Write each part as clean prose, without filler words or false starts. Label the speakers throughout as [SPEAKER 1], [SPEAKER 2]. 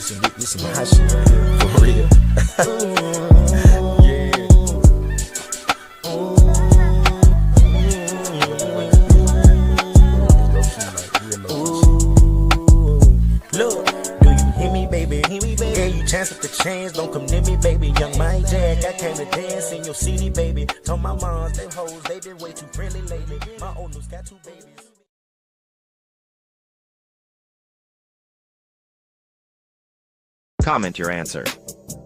[SPEAKER 1] This some hot shit right here, for real. Yeah. Look, do you hear me, baby? Yeah, you chance with the chains, don't come near me, baby. Young Mike Jack, I came to dance in your city, baby. Told my moms, them hoes, they been way too friendly lately. My old news got 2 babies.
[SPEAKER 2] Comment your answer.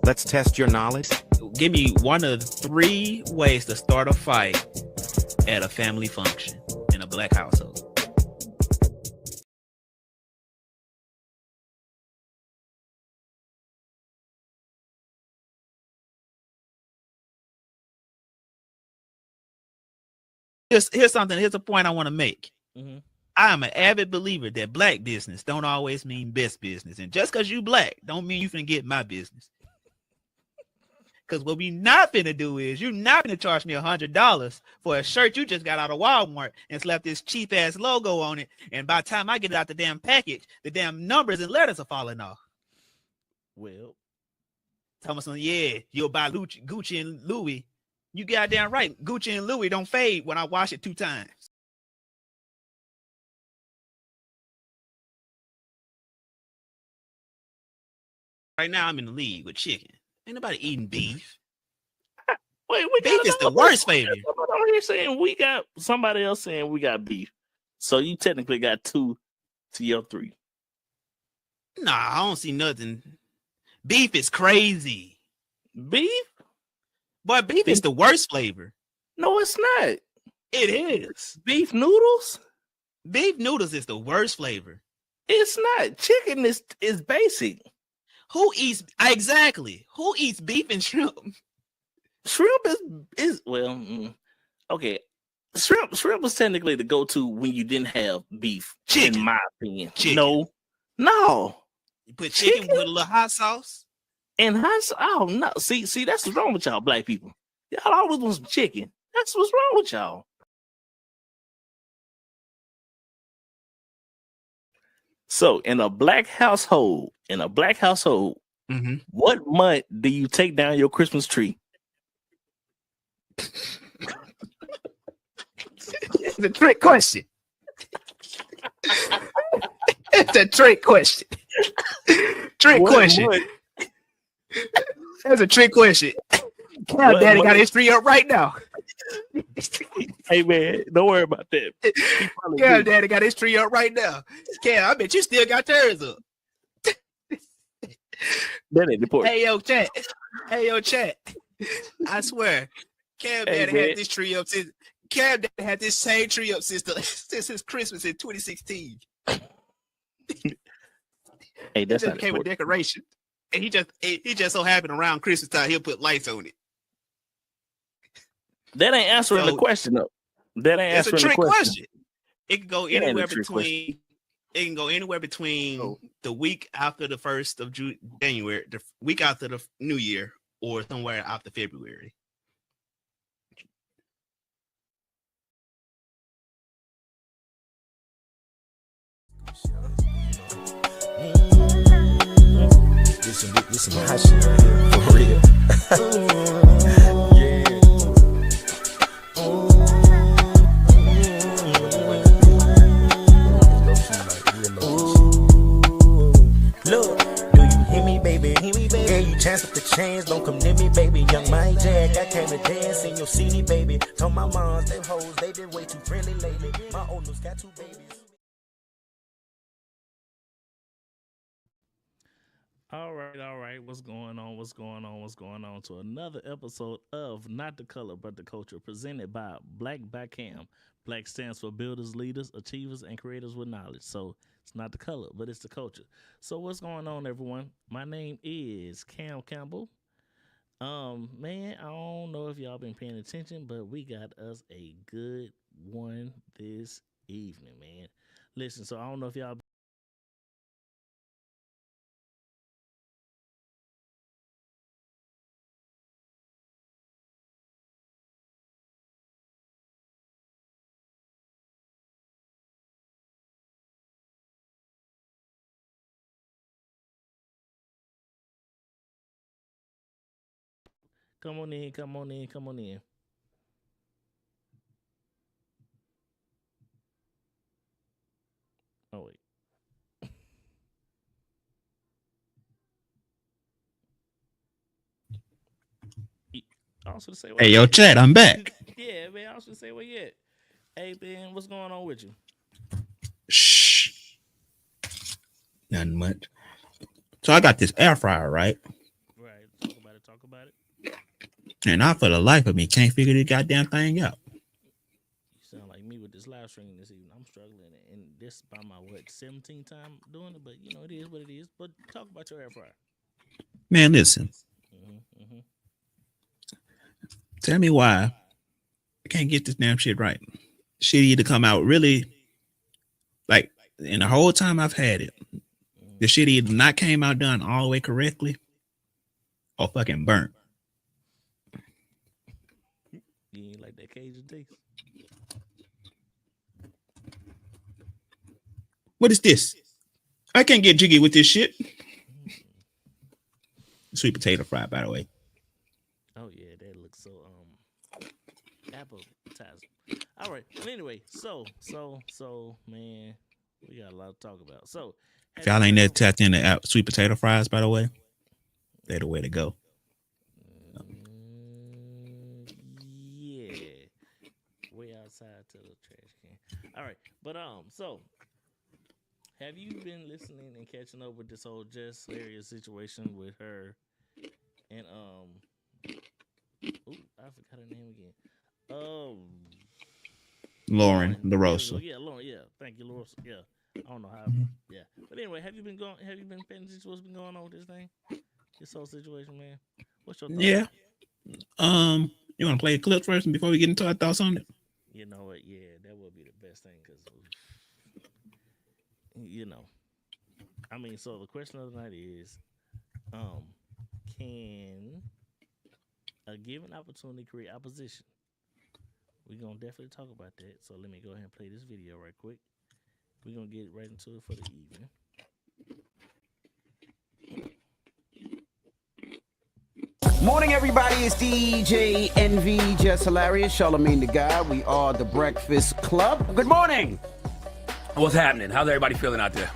[SPEAKER 2] Let's test your knowledge.
[SPEAKER 3] Give me one of 3 ways to start a fight at a family function in a black household. Here's something. Here's a point I want to make.
[SPEAKER 4] Mm-hmm.
[SPEAKER 3] I am an avid believer that black business don't always mean best business. And just because you black don't mean you finna get my business. Because what we not finna do is you're not finna charge me $100 for a shirt you just got out of Walmart and slapped this cheap ass logo on it. And by the time I get it out the damn package, the damn numbers and letters are falling off.
[SPEAKER 4] Well,
[SPEAKER 3] Thomas, yeah, you'll buy Gucci and Louis. You goddamn right. Gucci and Louis don't fade when I wash it 2 times. Right now, I'm in the league with chicken. Ain't nobody eating beef.
[SPEAKER 4] wait, we
[SPEAKER 3] Beef is the worst flavor.
[SPEAKER 4] Somebody here saying we got somebody else saying we got beef. So you technically got 2 to your 3.
[SPEAKER 3] Nah, I don't see nothing. Beef is crazy.
[SPEAKER 4] Beef?
[SPEAKER 3] Boy, beef is the worst flavor.
[SPEAKER 4] No, it's not.
[SPEAKER 3] It is.
[SPEAKER 4] Beef noodles?
[SPEAKER 3] Beef noodles is the worst flavor.
[SPEAKER 4] It's not. Chicken is basic.
[SPEAKER 3] Who eats exactly? Who eats beef and shrimp?
[SPEAKER 4] Shrimp is well, okay. Shrimp was technically the go-to when you didn't have beef.
[SPEAKER 3] Chicken.
[SPEAKER 4] In my opinion.
[SPEAKER 3] Chicken.
[SPEAKER 4] No.
[SPEAKER 3] You put chicken with a little hot sauce.
[SPEAKER 4] And oh no. See, that's what's wrong with y'all black people. Y'all always want some chicken. That's what's wrong with y'all. So in a black household,
[SPEAKER 3] Mm-hmm.
[SPEAKER 4] what month do you take down your Christmas tree?
[SPEAKER 3] It's a trick question. It's a trick question. That's a trick question. Cal Daddy got his tree up right now.
[SPEAKER 4] Hey man, don't worry about that.
[SPEAKER 3] Cal Daddy got his tree up right now. Cal, I bet you still got yours up.
[SPEAKER 4] That ain't important.
[SPEAKER 3] Hey yo, chat. I swear, Cal Daddy had this tree up since Cal Daddy had this same tree up since his Christmas in 2016.
[SPEAKER 4] Hey, that's
[SPEAKER 3] it
[SPEAKER 4] not
[SPEAKER 3] just came with decoration. And he just so happened around Christmas time he'll put lights on it.
[SPEAKER 4] That ain't answering the question though. That ain't answering the question.
[SPEAKER 3] It can go anywhere between. It can go anywhere between the week after the 1st of January, the week after the New Year, or somewhere after February.
[SPEAKER 1] This some hot shit right here, for real. Yeah. Look, do you hear me, baby? Yeah, you chance with the chains, don't come near me, baby. Young Mike Jack, I came to dance in your city, baby. Told my moms, them hoes, they been way too friendly lately. My old news got 2 babies.
[SPEAKER 4] All right. What's going on to another episode of Not the Color But the Culture, presented by Black by Cam. Black stands for builders, leaders, achievers, and creators with knowledge. So it's not the color, but it's the culture. So what's going on, everyone? My name is Cam Campbell. Man, I don't know if y'all been paying attention, but we got us a good one this evening, man. Listen, so I don't know if y'all Come on in. Oh wait. I was gonna say,
[SPEAKER 3] Hey, yo, Chad, I'm back.
[SPEAKER 4] Yeah, man. I was gonna say, where you at? Hey, Ben, what's going on with you?
[SPEAKER 3] Shh. Nothing much. So I got this air fryer, right?
[SPEAKER 4] Right. Talk about it.
[SPEAKER 3] And I, for the life of me, can't figure this goddamn thing out.
[SPEAKER 4] You sound like me with this live stream this evening. I'm struggling, and this by my 17th time doing it, but it is what it is. But talk about your air fryer.
[SPEAKER 3] Man, listen. Tell me why I can't get this damn shit right. Shit either come out really, like, in the whole time I've had it, the shit either not came out done all the way correctly or fucking burnt.
[SPEAKER 4] You ain't like that Cajun taste?
[SPEAKER 3] What is this? I can't get jiggy with this shit. Sweet potato fry, by the way.
[SPEAKER 4] Oh yeah, that looks so appetizing. All right. But anyway, so man, we got a lot to talk about. So
[SPEAKER 3] If y'all ain't never tapped into sweet potato fries, by the way, they're the way to go.
[SPEAKER 4] Yeah, way outside to the trash can. All right, but so have you been listening and catching up with this whole Jess Laria situation with her and I forgot her name again.
[SPEAKER 3] Lauren LaRosa.
[SPEAKER 4] Yeah, Lauren. Yeah, thank you, LaRosa. Yeah, I don't know how. Yeah, but anyway, have you been paying attention to what's been going on with this thing? This whole situation, man. What's your thoughts?
[SPEAKER 3] Yeah. You want to play a clip first before we get into our thoughts on it?
[SPEAKER 4] You know what? Yeah, that would be the best thing because, I mean, so the question of the night is, can a given opportunity create opposition? We're going to definitely talk about that. So let me go ahead and play this video right quick. We're going to get right into it for the evening.
[SPEAKER 5] Morning, everybody. It's DJ NV, Just Hilarious, Charlamagne the Guy. We are the Breakfast Club. Good morning.
[SPEAKER 6] What's happening? How's everybody feeling out there?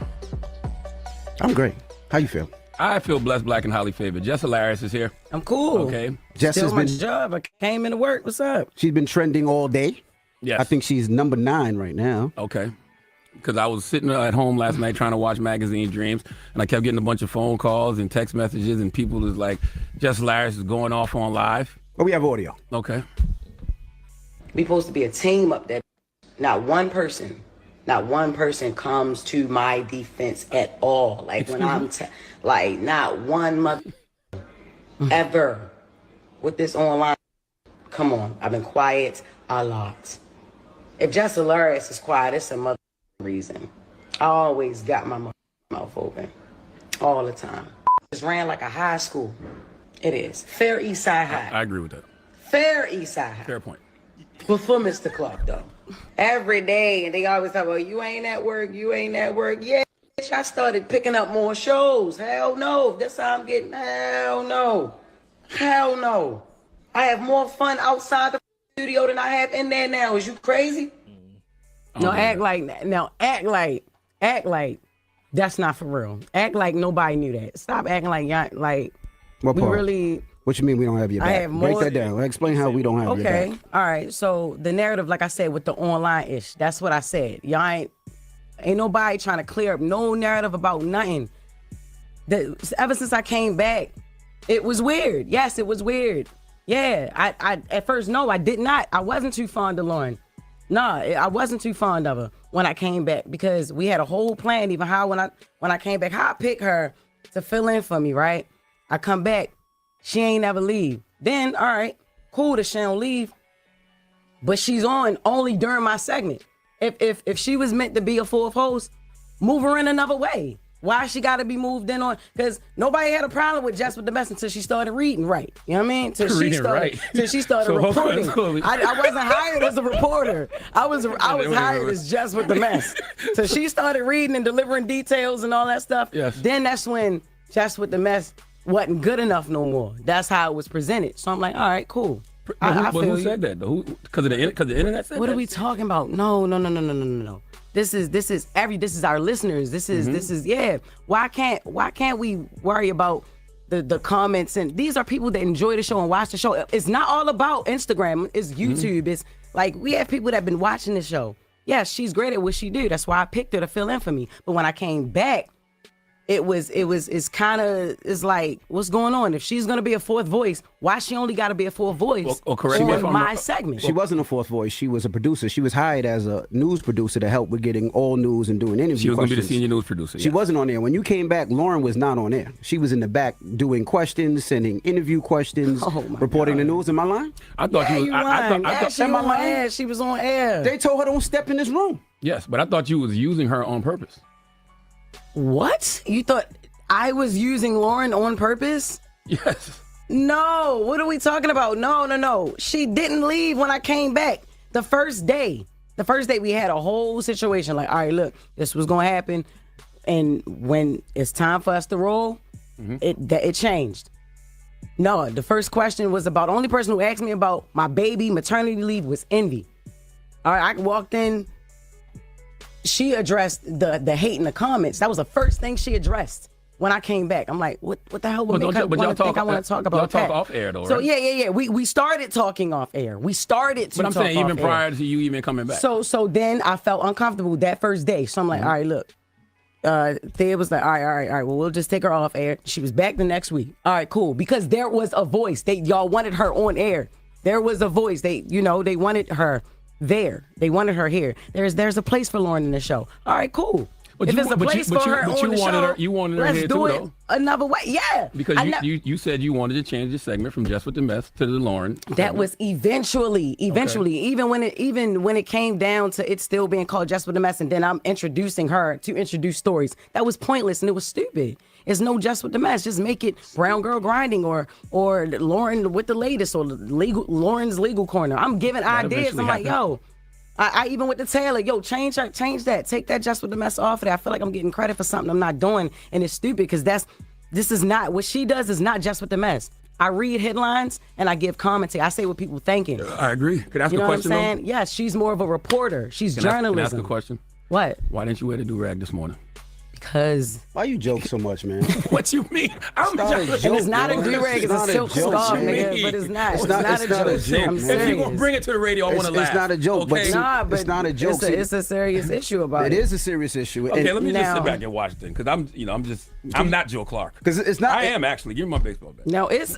[SPEAKER 5] I'm great. How you feel?
[SPEAKER 6] I feel blessed, black, and highly favored. Jess Hilarious is here.
[SPEAKER 7] I'm cool.
[SPEAKER 6] Okay.
[SPEAKER 5] Jess
[SPEAKER 7] Still
[SPEAKER 5] has
[SPEAKER 7] my
[SPEAKER 5] been
[SPEAKER 7] job. I came into work. What's up?
[SPEAKER 5] she's been trending all day.
[SPEAKER 6] Yes.
[SPEAKER 5] I think she's number 9 right now.
[SPEAKER 6] Okay. Because I was sitting at home last night trying to watch Magazine Dreams, and I kept getting a bunch of phone calls and text messages, and people was like, Jess Hilarious is going off on live.
[SPEAKER 5] But we have audio.
[SPEAKER 6] Okay.
[SPEAKER 7] We supposed to be a team up there. Not one person comes to my defense at all. Like when I'm like not one mother ever with this online. Come on, I've been quiet a lot. If Jess Hilarious is quiet, it's a mother reason. I always got my mouth open all the time. It's ran like a high school. It is. Fair East Side High.
[SPEAKER 6] I agree with that.
[SPEAKER 7] Fair East Side High.
[SPEAKER 6] Fair point.
[SPEAKER 7] Before Mr. Clark, though. Every day, and they always talk about, you ain't at work. Yeah, bitch, I started picking up more shows. Hell no. That's how I'm getting. Hell no. I have more fun outside the studio than I have in there now. Is you crazy?
[SPEAKER 8] No, act like that's not for real. Act like nobody knew that. Stop acting like y'all, like
[SPEAKER 5] What
[SPEAKER 8] we
[SPEAKER 5] part?
[SPEAKER 8] really.
[SPEAKER 5] What you mean we don't have your
[SPEAKER 8] I
[SPEAKER 5] back?
[SPEAKER 8] have
[SPEAKER 5] Break
[SPEAKER 8] more-
[SPEAKER 5] that down. Explain how we don't have your
[SPEAKER 8] Okay,
[SPEAKER 5] back.
[SPEAKER 8] all right. So the narrative, like I said, with the online ish, that's what I said. Y'all ain't nobody trying to clear up no narrative about nothing. Ever since I came back, it was weird. Yes, it was weird. Yeah, I at first no, I did not. I wasn't too fond of Lauren. Nah, I wasn't too fond of her when I came back because we had a whole plan. Even how when I came back, how I pick her to fill in for me. Right, I come back, she ain't never leave. Then all right, cool that she don't leave, but she's on only during my segment. If she was meant to be a fourth host, move her in another way. Why she got to be moved in on? Because nobody had a problem with Jess with the Best until she started reading right. You know what I mean? Till she started
[SPEAKER 6] So,
[SPEAKER 8] reporting. I wasn't hired as a reporter. I was hired as Jess with the Mess. So she started reading and delivering details and all that stuff.
[SPEAKER 6] Yes.
[SPEAKER 8] Then that's when Jess with the Mess wasn't good enough no more. That's how it was presented. So I'm like, all right, cool. I
[SPEAKER 6] But
[SPEAKER 8] feel
[SPEAKER 6] who
[SPEAKER 8] you.
[SPEAKER 6] said that though? Because the internet said
[SPEAKER 8] What
[SPEAKER 6] that?
[SPEAKER 8] are we talking about? No. This is our listeners. This is yeah. Why can't we worry about the comments? And these are people that enjoy the show and watch the show. It's not all about Instagram. It's YouTube. It's like we have people that have been watching the show. Yeah, she's great at what she do. That's why I picked her to fill in for me. But when I came back, it's like, what's going on? If she's gonna be a fourth voice, why she only gotta be a fourth voice
[SPEAKER 6] correct me if
[SPEAKER 8] on
[SPEAKER 6] I'm
[SPEAKER 8] my
[SPEAKER 6] wrong.
[SPEAKER 8] segment?
[SPEAKER 5] She wasn't a fourth voice. She was a producer. She was hired as a news producer to help with getting all news and doing interviews.
[SPEAKER 6] She was going to be the senior news producer.
[SPEAKER 5] She wasn't on there. When you came back, Lauren was not on there. She was in the back doing questions, sending interview questions, reporting the news. Am I lying?
[SPEAKER 6] I thought
[SPEAKER 8] Yeah,
[SPEAKER 6] you was.
[SPEAKER 8] you
[SPEAKER 6] I
[SPEAKER 8] lying.
[SPEAKER 6] thought.
[SPEAKER 8] Yeah, she
[SPEAKER 5] am I
[SPEAKER 8] on
[SPEAKER 5] lying?
[SPEAKER 8] air. She was on air.
[SPEAKER 5] They told her don't step in this room.
[SPEAKER 6] Yes, but I thought you was using her on purpose.
[SPEAKER 8] What? You thought I was using Lauren on purpose?
[SPEAKER 6] Yes.
[SPEAKER 8] No. What are we talking about? No. She didn't leave when I came back. The first day we had a whole situation like, all right, look, this was going to happen. And when it's time for us to roll, it changed. No, the first question was about, the only person who asked me about my baby maternity leave was Envy. All right, I walked in. She addressed the hate in the comments. That was the first thing she addressed when I came back. I'm like, what the hell would make her want to think I want to talk about
[SPEAKER 6] y'all
[SPEAKER 8] that?
[SPEAKER 6] talk off air though,
[SPEAKER 8] So
[SPEAKER 6] right?
[SPEAKER 8] yeah. We started talking off air. We started to
[SPEAKER 6] But I'm
[SPEAKER 8] talk
[SPEAKER 6] saying even
[SPEAKER 8] off air.
[SPEAKER 6] prior to you even coming back.
[SPEAKER 8] So then I felt uncomfortable that first day. So I'm like, all right, look. Thea was like, all right. Well, we'll just take her off air. She was back the next week. All right, cool. Because there was a voice. Y'all wanted her on air. There was a voice. They wanted her there. They wanted her here. There's a place for Lauren in the show. All right, cool. If there's a place for her on the show,
[SPEAKER 6] you wanted her
[SPEAKER 8] let's
[SPEAKER 6] here
[SPEAKER 8] do
[SPEAKER 6] too,
[SPEAKER 8] it
[SPEAKER 6] though.
[SPEAKER 8] another way. Yeah.
[SPEAKER 6] Because you said you wanted to change the segment from Just with the Mess to the Lauren.
[SPEAKER 8] That was eventually, even when it came down to it still being called Just with the Mess, and then I'm introducing her to introduce stories. That was pointless and it was stupid. It's no Just with the Mess. Just make it Brown Girl Grinding or Lauren with the latest or Lauren's Legal Corner. I'm giving ideas. I'm like, yo. I even with the Taylor, change that. Take that Just with the Mess off of there. I feel like I'm getting credit for something I'm not doing, and it's stupid because this is not what she does. Is not Just with the Mess. I read headlines and I give commentary. I say what people thinking.
[SPEAKER 6] I agree. Could I ask
[SPEAKER 8] You
[SPEAKER 6] a
[SPEAKER 8] know
[SPEAKER 6] question?
[SPEAKER 8] what I'm saying? Yes, she's more of a reporter. She's
[SPEAKER 6] Can
[SPEAKER 8] journalism.
[SPEAKER 6] I ask a question?
[SPEAKER 8] What?
[SPEAKER 6] Why didn't you wear the do-rag this morning?
[SPEAKER 8] Because
[SPEAKER 5] Why you joke so much, man?
[SPEAKER 6] What you mean? I'm
[SPEAKER 5] not a
[SPEAKER 6] just-
[SPEAKER 5] joke,
[SPEAKER 8] and it's not a
[SPEAKER 5] man.
[SPEAKER 8] do-rag. It's
[SPEAKER 5] not
[SPEAKER 8] a
[SPEAKER 5] a
[SPEAKER 8] silk
[SPEAKER 5] joke,
[SPEAKER 8] scarf,
[SPEAKER 5] man.
[SPEAKER 8] nigga. But it's not. It's
[SPEAKER 5] not-
[SPEAKER 8] not
[SPEAKER 5] it's
[SPEAKER 8] a
[SPEAKER 5] not a
[SPEAKER 8] joke.
[SPEAKER 5] joke,
[SPEAKER 8] I'm
[SPEAKER 5] man.
[SPEAKER 6] If you're
[SPEAKER 8] serious.
[SPEAKER 6] gonna bring it to the radio, I want to laugh.
[SPEAKER 5] It's not a joke, but
[SPEAKER 6] Okay?
[SPEAKER 8] Nah, but
[SPEAKER 5] it's not a joke.
[SPEAKER 8] It's a serious issue about
[SPEAKER 5] It
[SPEAKER 8] it.
[SPEAKER 5] is a serious issue.
[SPEAKER 6] Okay, let me just
[SPEAKER 8] Now-
[SPEAKER 6] sit back and watch then, because I'm not Joe Clark.
[SPEAKER 5] Because it's not.
[SPEAKER 6] I am actually. Give me my baseball bat.
[SPEAKER 8] No, it's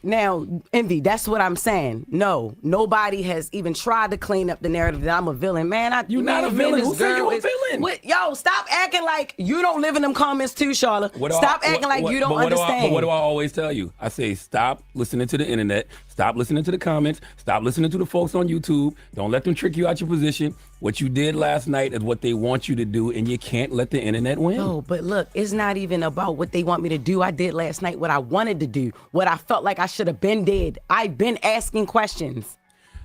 [SPEAKER 8] now Envy. That's what I'm saying. No, nobody has even tried to clean up the narrative that I'm a villain. Man,
[SPEAKER 6] You not a villain. Who said you a villain?
[SPEAKER 8] Yo, stop acting like you don't live in them comments too, Charlotte. Stop acting like you don't understand.
[SPEAKER 6] But what do I always tell you? I say stop listening to the internet. Stop listening to the comments. Stop listening to the folks on YouTube. Don't let them trick you out your position. What you did last night is what they want you to do, and you can't let the internet win.
[SPEAKER 8] No, but look, it's not even about what they want me to do. I did last night what I wanted to do, what I felt like I should have been did. I've been asking questions.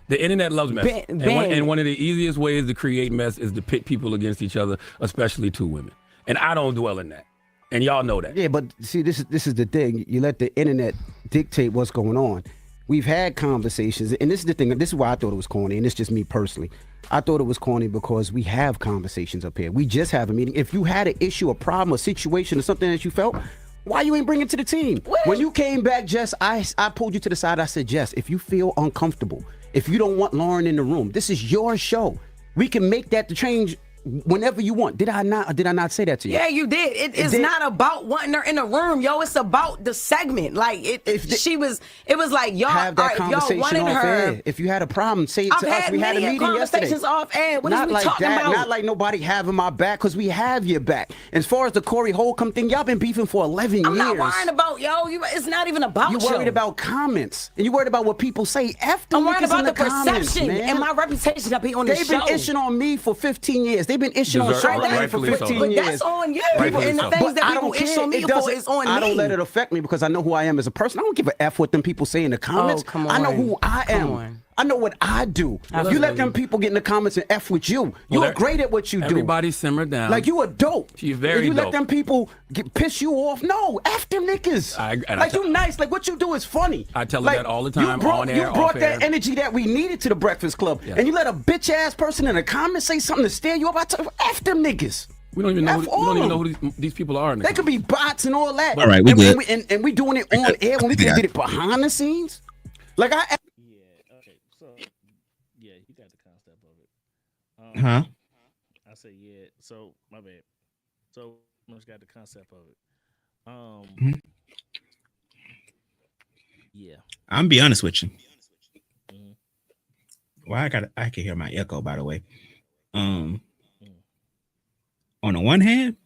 [SPEAKER 6] The internet loves mess.
[SPEAKER 8] Ben.
[SPEAKER 6] And one of the easiest ways to create mess is to pit people against each other, especially two women. And I don't dwell in that. And y'all know that.
[SPEAKER 5] Yeah, but see, this is the thing. You let the internet dictate what's going on. We've had conversations, and this is the thing. This is why I thought it was corny, and it's just me personally. I thought it was corny because we have conversations up here. We just have a meeting. If you had an issue, a problem, a situation, or something that you felt, why you ain't bring it to the team? When you came back, Jess, I pulled you to the side. I said, Jess, if you feel uncomfortable, if you don't want Lauren in the room, this is your show. We can make that the change whenever you want. Did I not say that to you?
[SPEAKER 8] Yeah, you did. It's not about wanting her in the room, yo. It's about the segment. Like it was like y'all
[SPEAKER 5] have that conversation
[SPEAKER 8] y'all wanted
[SPEAKER 5] off
[SPEAKER 8] her.
[SPEAKER 5] air. If you had a problem, say it
[SPEAKER 8] I've
[SPEAKER 5] to us.
[SPEAKER 8] had
[SPEAKER 5] We had a
[SPEAKER 8] many
[SPEAKER 5] meeting yesterday.
[SPEAKER 8] conversations off air. What is
[SPEAKER 5] not
[SPEAKER 8] we
[SPEAKER 5] like
[SPEAKER 8] talking
[SPEAKER 5] that.
[SPEAKER 8] about?
[SPEAKER 5] Not like nobody having my back, because we have your back. As far as the Corey Holcomb thing, y'all been beefing for 11
[SPEAKER 8] I'm
[SPEAKER 5] years.
[SPEAKER 8] not worrying about it's not even about
[SPEAKER 5] You worried about comments, and you worried about what people say. F them
[SPEAKER 8] I'm worried
[SPEAKER 5] niggas in
[SPEAKER 8] about the
[SPEAKER 5] comments,
[SPEAKER 8] perception
[SPEAKER 5] man.
[SPEAKER 8] and my reputation to be on the
[SPEAKER 5] They've
[SPEAKER 8] show.
[SPEAKER 5] been itching on me for 15 years. They've been itching on
[SPEAKER 6] Deserve-
[SPEAKER 5] Charlotte for
[SPEAKER 6] rightfully so.
[SPEAKER 5] 15
[SPEAKER 8] But
[SPEAKER 5] years.
[SPEAKER 8] that's on you.
[SPEAKER 6] Rightfully
[SPEAKER 8] And the
[SPEAKER 6] so.
[SPEAKER 8] things
[SPEAKER 5] But
[SPEAKER 8] that
[SPEAKER 5] I
[SPEAKER 8] people
[SPEAKER 5] don't
[SPEAKER 8] itch
[SPEAKER 5] care.
[SPEAKER 8] on me
[SPEAKER 5] It
[SPEAKER 8] for
[SPEAKER 5] doesn't-
[SPEAKER 8] is on me.
[SPEAKER 5] I don't let it affect me because I know who I am as a person. I don't give a F what them people say in the comments.
[SPEAKER 8] Oh, come
[SPEAKER 5] I know
[SPEAKER 8] on.
[SPEAKER 5] who I
[SPEAKER 8] Come
[SPEAKER 5] am.
[SPEAKER 8] on.
[SPEAKER 5] I know what I do. You let them people get in the comments and F with you. You're great at what you do.
[SPEAKER 6] Everybody simmer down.
[SPEAKER 5] Like, you are dope.
[SPEAKER 6] She's very
[SPEAKER 5] you
[SPEAKER 6] dope.
[SPEAKER 5] let them people piss you off. No, F them niggas. You nice. Like, what you do is funny.
[SPEAKER 6] I tell her that all the time, on air,
[SPEAKER 5] You brought
[SPEAKER 6] off
[SPEAKER 5] that
[SPEAKER 6] air.
[SPEAKER 5] energy that we needed to the Breakfast Club. And you let a bitch-ass person in the comments say something to stare you up. F them niggas.
[SPEAKER 6] We don't even know who these people are.
[SPEAKER 5] They could be bots and all that.
[SPEAKER 3] All right, we good.
[SPEAKER 5] And we doing it on air when we can get it behind the scenes. Like,
[SPEAKER 4] Yeah. Okay. So, yeah, you got the concept of it.
[SPEAKER 3] Huh?
[SPEAKER 4] I say yeah. So my bad. So much got the concept of it. Yeah.
[SPEAKER 3] I'm gonna be honest with you. Well, I can hear my echo, by the way. On the one hand,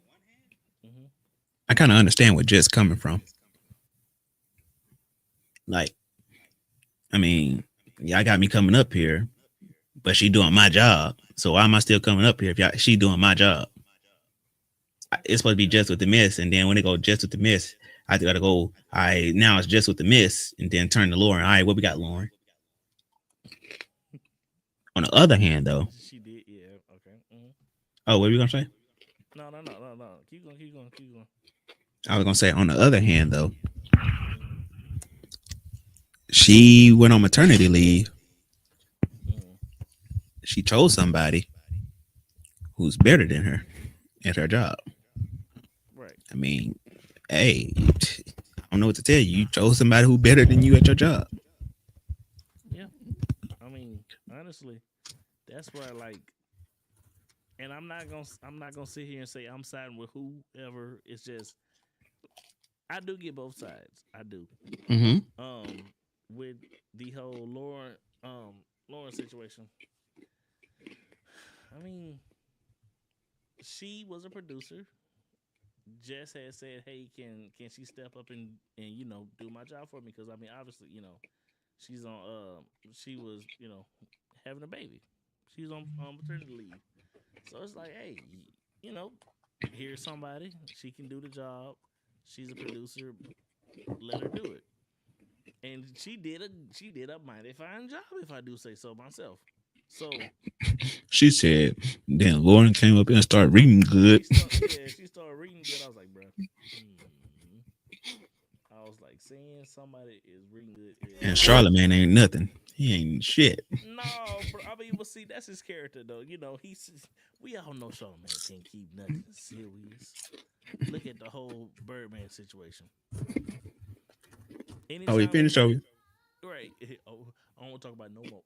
[SPEAKER 3] I kind of understand where Jess coming from. Like, I mean, y'all got me coming up here, but she doing my job. So why am I still coming up here if she doing my job? It's supposed to be Jess with the miss, and then when they go Jess with the miss, I gotta go. All right, now it's Jess with the miss, and then turn to Lauren. All right, what we got, Lauren? On the other hand, though,
[SPEAKER 4] She did. Yeah. Okay.
[SPEAKER 3] oh, what were you gonna say?
[SPEAKER 4] No. Keep going.
[SPEAKER 3] I was gonna say, on the other hand, though, she went on maternity leave. She chose somebody who's better than her at her job.
[SPEAKER 4] Right.
[SPEAKER 3] I mean, hey, I don't know what to tell you. You chose somebody who's better than you at your job.
[SPEAKER 4] Yeah. I mean, honestly, that's why, like, and I'm not gonna sit here and say I'm siding with whoever. It's just I do get both sides. I do. With the whole Lauren situation. I mean, she was a producer. Jess had said, "Hey, can she step up and do my job for me?" Because I mean, obviously, she's on she was having a baby. She's on maternity leave. So it's like, hey, here's somebody. She can do the job. She's a producer. Let her do it. And she did a mighty fine job, if I do say so myself. So
[SPEAKER 3] she said, then Lauren came up here and started reading good.
[SPEAKER 4] She started reading good. I was like, bro. I was like, saying somebody is reading good.
[SPEAKER 3] And Charlamagne ain't nothing. He ain't shit.
[SPEAKER 4] No, bro. I mean, but see, that's his character, though. We all know Charlamagne can't keep nothing serious. Look at the whole Birdman situation.
[SPEAKER 3] Oh, he finished over.
[SPEAKER 4] Right. Oh, I don't want to talk about no more.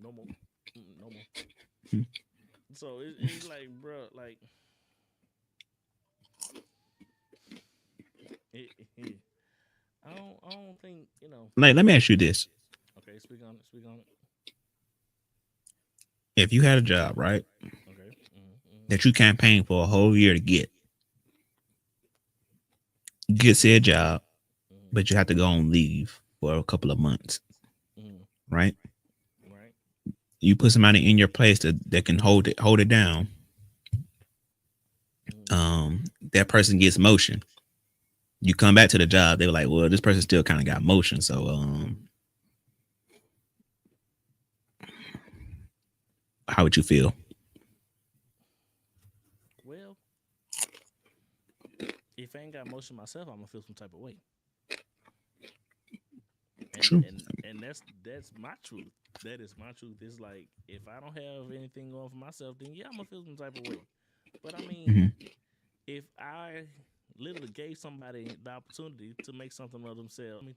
[SPEAKER 4] No more. So it's like, bro, like, I don't think,
[SPEAKER 3] Like, let me ask you this.
[SPEAKER 4] Okay, speak on it.
[SPEAKER 3] If you had a job, right?
[SPEAKER 4] Okay.
[SPEAKER 3] That you campaigned for a whole year to get said job, but you have to go on leave for a couple of months, right?
[SPEAKER 4] Right.
[SPEAKER 3] You put somebody in your place that can hold it down. That person gets motion. You come back to the job, they were like, well, this person still kind of got motion, so how would you feel?
[SPEAKER 4] Well, if I ain't got motion myself, I'm gonna feel some type of way.
[SPEAKER 3] True.
[SPEAKER 4] And that's my truth. That is my truth. It's like, if I don't have anything going for myself, then yeah, I'm gonna feel some type of way. But I mean, if I literally gave somebody the opportunity to make something of themselves, I mean,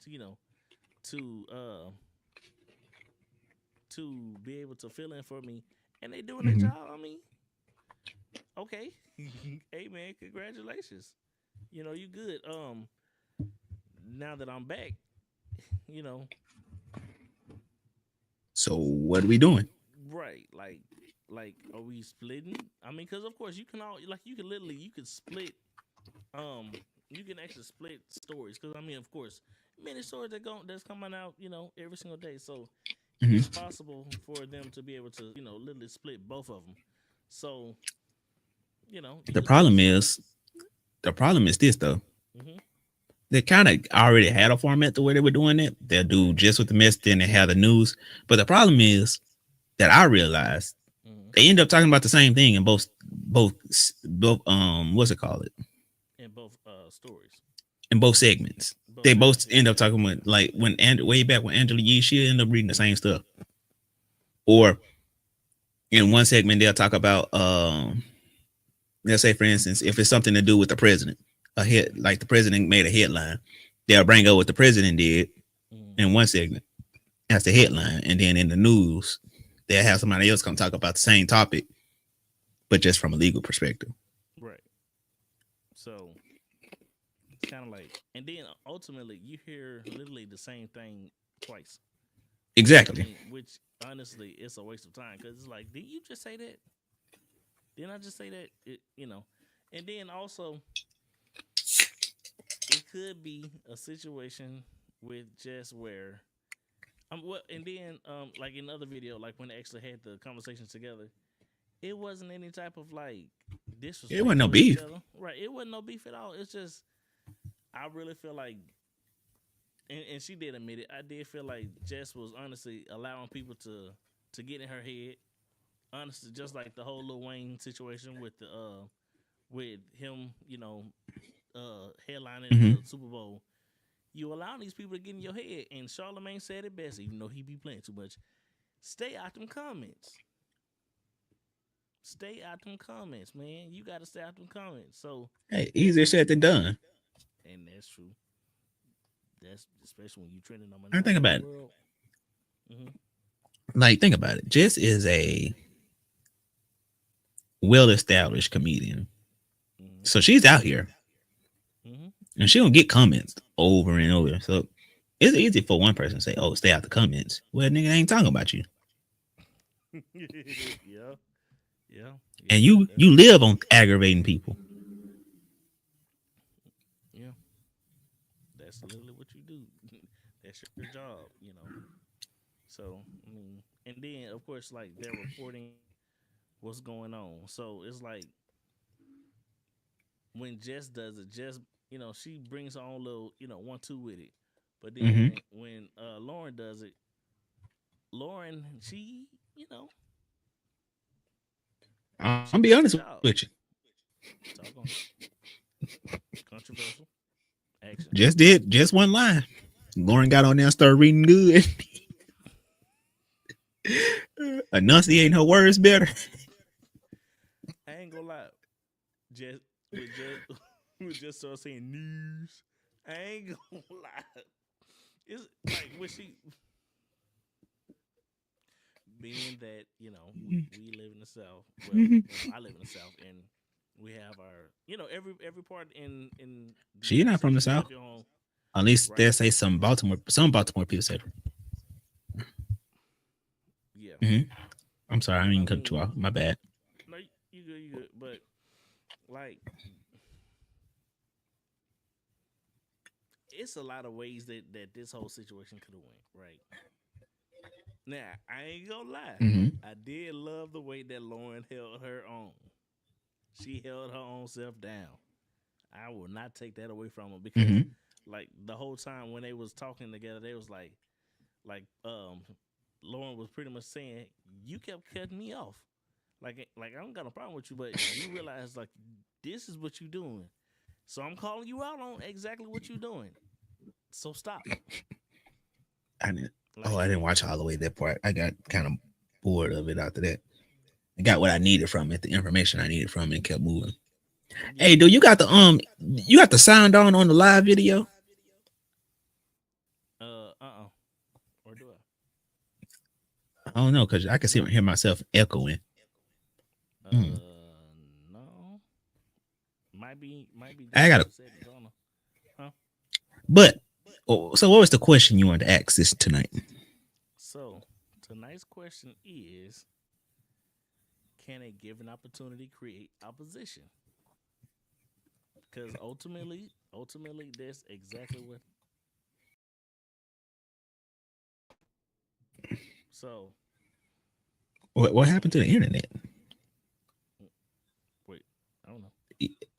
[SPEAKER 4] to be able to fill in for me, and they doing their job, I mean, okay, hey man, congratulations, you good. Now that I'm back,
[SPEAKER 3] So what are we doing?
[SPEAKER 4] right, like, are we splitting? I mean, because of course you can you can split, you can actually split stories, because I mean, of course, many stories that's coming out, every single day, so it's possible for them to be able to, literally split both of them. So,
[SPEAKER 3] The problem is this though. they kind of already had a format the way they were doing it. They'll do just with the mess, then they have the news. But the problem is that I realized they end up talking about the same thing in both what's it called?
[SPEAKER 4] In both stories.
[SPEAKER 3] In both segments. They both end up talking about, like, way back when Angela Yee, she ended up reading the same stuff. Or in one segment, they'll talk about they'll say, for instance, if it's something to do with the president, like the president made a headline, they'll bring up what the president did in one segment. That's the headline. And then in the news, they'll have somebody else come talk about the same topic, but just from a legal perspective.
[SPEAKER 4] Right. So it's kind of like, and then ultimately you hear literally the same thing twice.
[SPEAKER 3] Exactly.
[SPEAKER 4] I mean, which honestly, it's a waste of time, because it's like, did you just say that? Didn't I just say that? And then also, it could be a situation with just where, and then like in the other video, like when they actually had the conversations together, it wasn't any type of like disrespect.
[SPEAKER 3] It wasn't no beef.
[SPEAKER 4] Right. It wasn't no beef at all. It's just, I really feel like, and she did admit it, I did feel like Jess was honestly allowing people to get in her head. Honestly, just like the whole Lil Wayne situation with him, headlining the Super Bowl. You allow these people to get in your head, and Charlamagne said it best, even though he be playing too much. Stay out them comments. Stay out them comments, man. You got to stay out them comments. So,
[SPEAKER 3] hey, easier said than done.
[SPEAKER 4] And that's true. That's especially when you trending on my.
[SPEAKER 3] I think about it. Like, think about it. Jess is a well-established comedian, so she's out here, and she don't get comments over and over. So it's easy for one person to say, "Oh, stay out the comments." Well, nigga, I ain't talking about you.
[SPEAKER 4] Yeah.
[SPEAKER 3] And you live on aggravating people.
[SPEAKER 4] Yeah, that's literally what you do. That's your job, So, I mean, and then of course, like, they're reporting what's going on. So it's like when Jess does it, Jess, she brings her own little, 1-2 with it. But then when Lauren does it, Lauren, she,
[SPEAKER 3] I'll be honest with you.
[SPEAKER 4] Controversial. Action.
[SPEAKER 3] Just one line. Lauren got on there and started reading good. Enunciating her words better.
[SPEAKER 4] I ain't gonna lie. We just started saying news. I ain't gonna lie. It's like when she, being that, we live in the South. Well, I live in the South, and we have our, every part in.
[SPEAKER 3] She's not from the South. At least
[SPEAKER 4] right?
[SPEAKER 3] They'll say some Baltimore people say.
[SPEAKER 4] Yeah.
[SPEAKER 3] I'm sorry, I didn't cut you off. My bad.
[SPEAKER 4] No, you good. But like, it's a lot of ways that this whole situation could have went, right? Now, I ain't gonna lie. I did love the way that Lauren held her own. She held her own self down. I will not take that away from her, because like the whole time when they was talking together, they was like Lauren was pretty much saying, you kept cutting me off. Like I don't got a problem with you, but you realize, like, this is what you doing. So I'm calling you out on exactly what you're doing. So stop.
[SPEAKER 3] I didn't watch all the way that part. I got kind of bored of it after that. I got what I needed from it, the information I needed from it, and kept moving. Hey, dude, you got the sound on the live video?
[SPEAKER 4] Or do I?
[SPEAKER 3] I don't know, because I can hear myself echoing.
[SPEAKER 4] No. Might be.
[SPEAKER 3] I got But so what was the question you wanted to ask this tonight?
[SPEAKER 4] So tonight's question is, can a given opportunity create opposition? Because ultimately, that's exactly what. So,
[SPEAKER 3] what happened to the internet?
[SPEAKER 4] Wait, I don't know.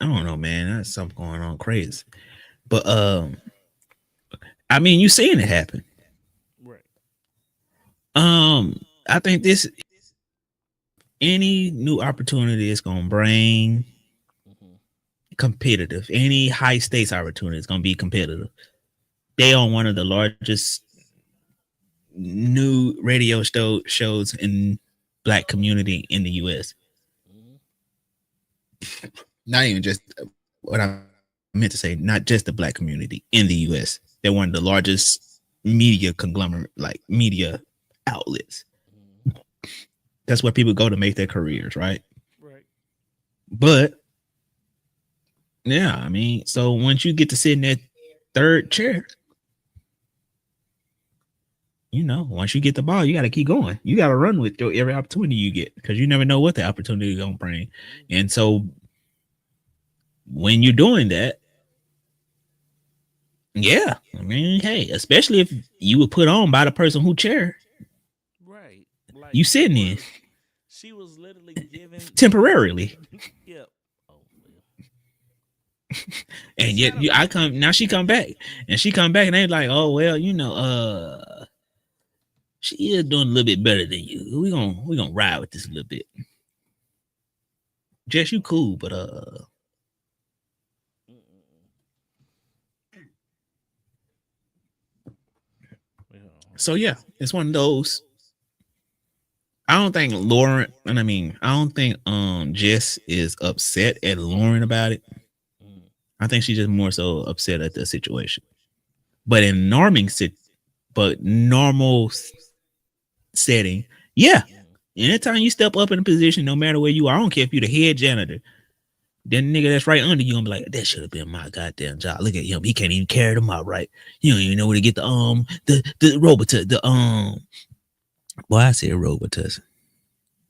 [SPEAKER 3] I don't know, man. That's something going on crazy. But I mean, you seeing it happen.
[SPEAKER 4] Right.
[SPEAKER 3] I think this any new opportunity is gonna bring competitive. Any high stakes opportunity is gonna be competitive. They on one of the largest new radio shows in Black community in the U.S. Not even just what I meant to say, not just the Black community in the U.S. They're one of the largest media conglomerate, like media outlets. That's where people go to make their careers, right?
[SPEAKER 4] Right.
[SPEAKER 3] But yeah, I mean, so once you get to sit in that third chair, you know, once you get the ball, you got to keep going. You got to run with your every opportunity you get because you never know what the opportunity is going to bring. And so when you're doing that, yeah, I mean, hey, especially if you were put on by the person who chair,
[SPEAKER 4] Right. Like
[SPEAKER 3] you sitting in
[SPEAKER 4] she was literally given
[SPEAKER 3] temporarily.
[SPEAKER 4] Yeah. Oh, well.
[SPEAKER 3] And yet she come back and they like, oh well, you know, she is doing a little bit better than you. We gonna ride with this a little bit. Jess, you cool, but so yeah, it's one of those. I don't think Jess is upset at Lauren about it. I think she's just more so upset at the situation. But in normal setting, yeah. Anytime you step up in a position, no matter where you are, I don't care if you're the head janitor, then the nigga that's right under you gonna be like, that should have been my goddamn job. Look at him, he can't even carry them out right. You don't even know where to get the Robitussin, boy, I said Robitussin.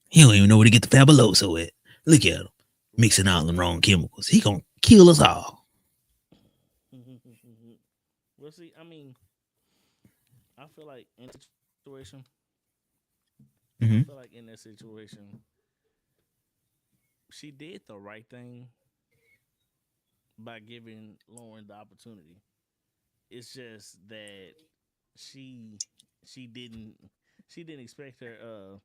[SPEAKER 3] He don't even know where to get the Fabuloso at. Look at him mixing all the wrong chemicals. He gonna kill us all.
[SPEAKER 4] Well, see, I mean, I feel like in that situation, I feel like in that situation, she did the right thing by giving Lauren the opportunity. It's just that she didn't expect her.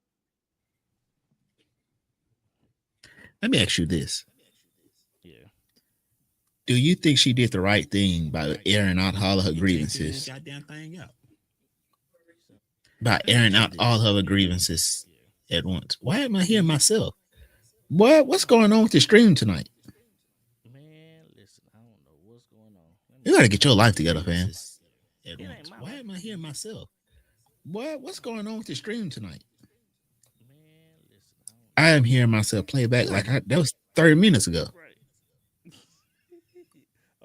[SPEAKER 3] Let me ask you this.
[SPEAKER 4] Yeah.
[SPEAKER 3] Do you think she did the right thing by airing out all of her grievances? By airing out all of her grievances at once. Why am I hearing myself? What's going on with the stream tonight?
[SPEAKER 4] Man, listen, I don't know what's going on.
[SPEAKER 3] You gotta get your life together, fam. Why am I hearing myself? What's going on with the stream tonight?
[SPEAKER 4] Man, listen,
[SPEAKER 3] I am hearing myself play back like that was 30 minutes ago.
[SPEAKER 4] Right.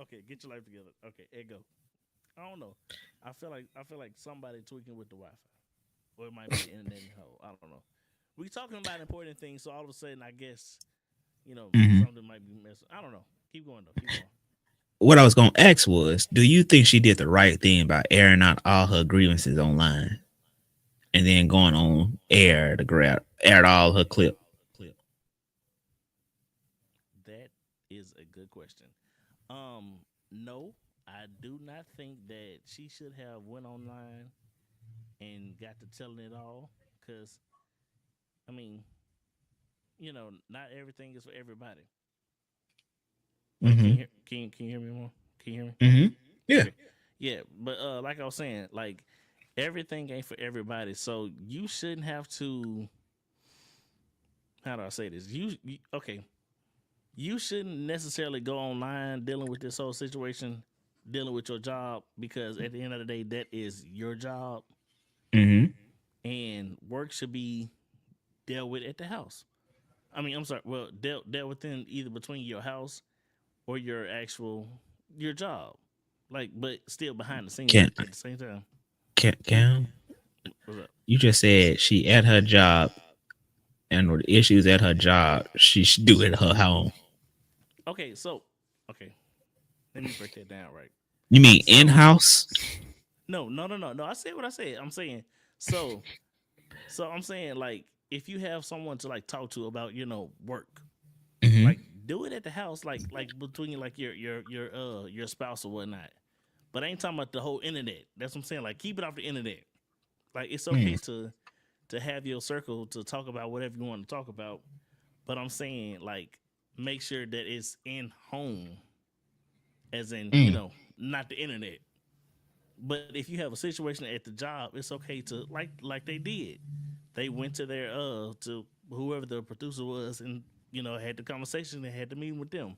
[SPEAKER 4] Okay, get your life together. Okay, go. I don't know. I feel like somebody tweaking with the Wi-Fi, or it might be the internet. I don't know. We talking about important things, so all of a sudden, I guess, something might be messing. I don't know. Keep going though. Keep going.
[SPEAKER 3] What I was gonna ask was, do you think she did the right thing by airing out all her grievances online, and then going on air to aired all her clip?
[SPEAKER 4] That is a good question. No, I do not think that she should have went online and got to telling it all, because, I mean, not everything is for everybody.
[SPEAKER 3] Mm-hmm.
[SPEAKER 4] Can you hear me more? Can you hear me?
[SPEAKER 3] Mm-hmm. Yeah.
[SPEAKER 4] Okay. Yeah, but like I was saying, like, everything ain't for everybody, so you shouldn't have to. How do I say this? Okay. You shouldn't necessarily go online dealing with this whole situation, dealing with your job, because at the end of the day, that is your job.
[SPEAKER 3] Mm-hmm.
[SPEAKER 4] And work should be dealt with at the house. I mean, I'm sorry. Well, dealt within either between your house or your job, like, but still behind the scenes at the same time.
[SPEAKER 3] Cam,
[SPEAKER 4] What's up?
[SPEAKER 3] you just said she at her job, and with issues at her job, she should do it at her home.
[SPEAKER 4] Okay, let me break that down right.
[SPEAKER 3] You mean in-house?
[SPEAKER 4] No. I said what I said. I'm saying so I'm saying, like, if you have someone to like talk to about, work, like do it at the house, like between like your spouse or whatnot. But I ain't talking about the whole internet. That's what I'm saying. Like, keep it off the internet. Like, it's okay to have your circle to talk about whatever you want to talk about. But I'm saying, like, make sure that it's in home, as in, you know, not the internet. But if you have a situation at the job, it's okay to like they did. They went to their to whoever the producer was, and you know, had the conversation and had the meeting with them.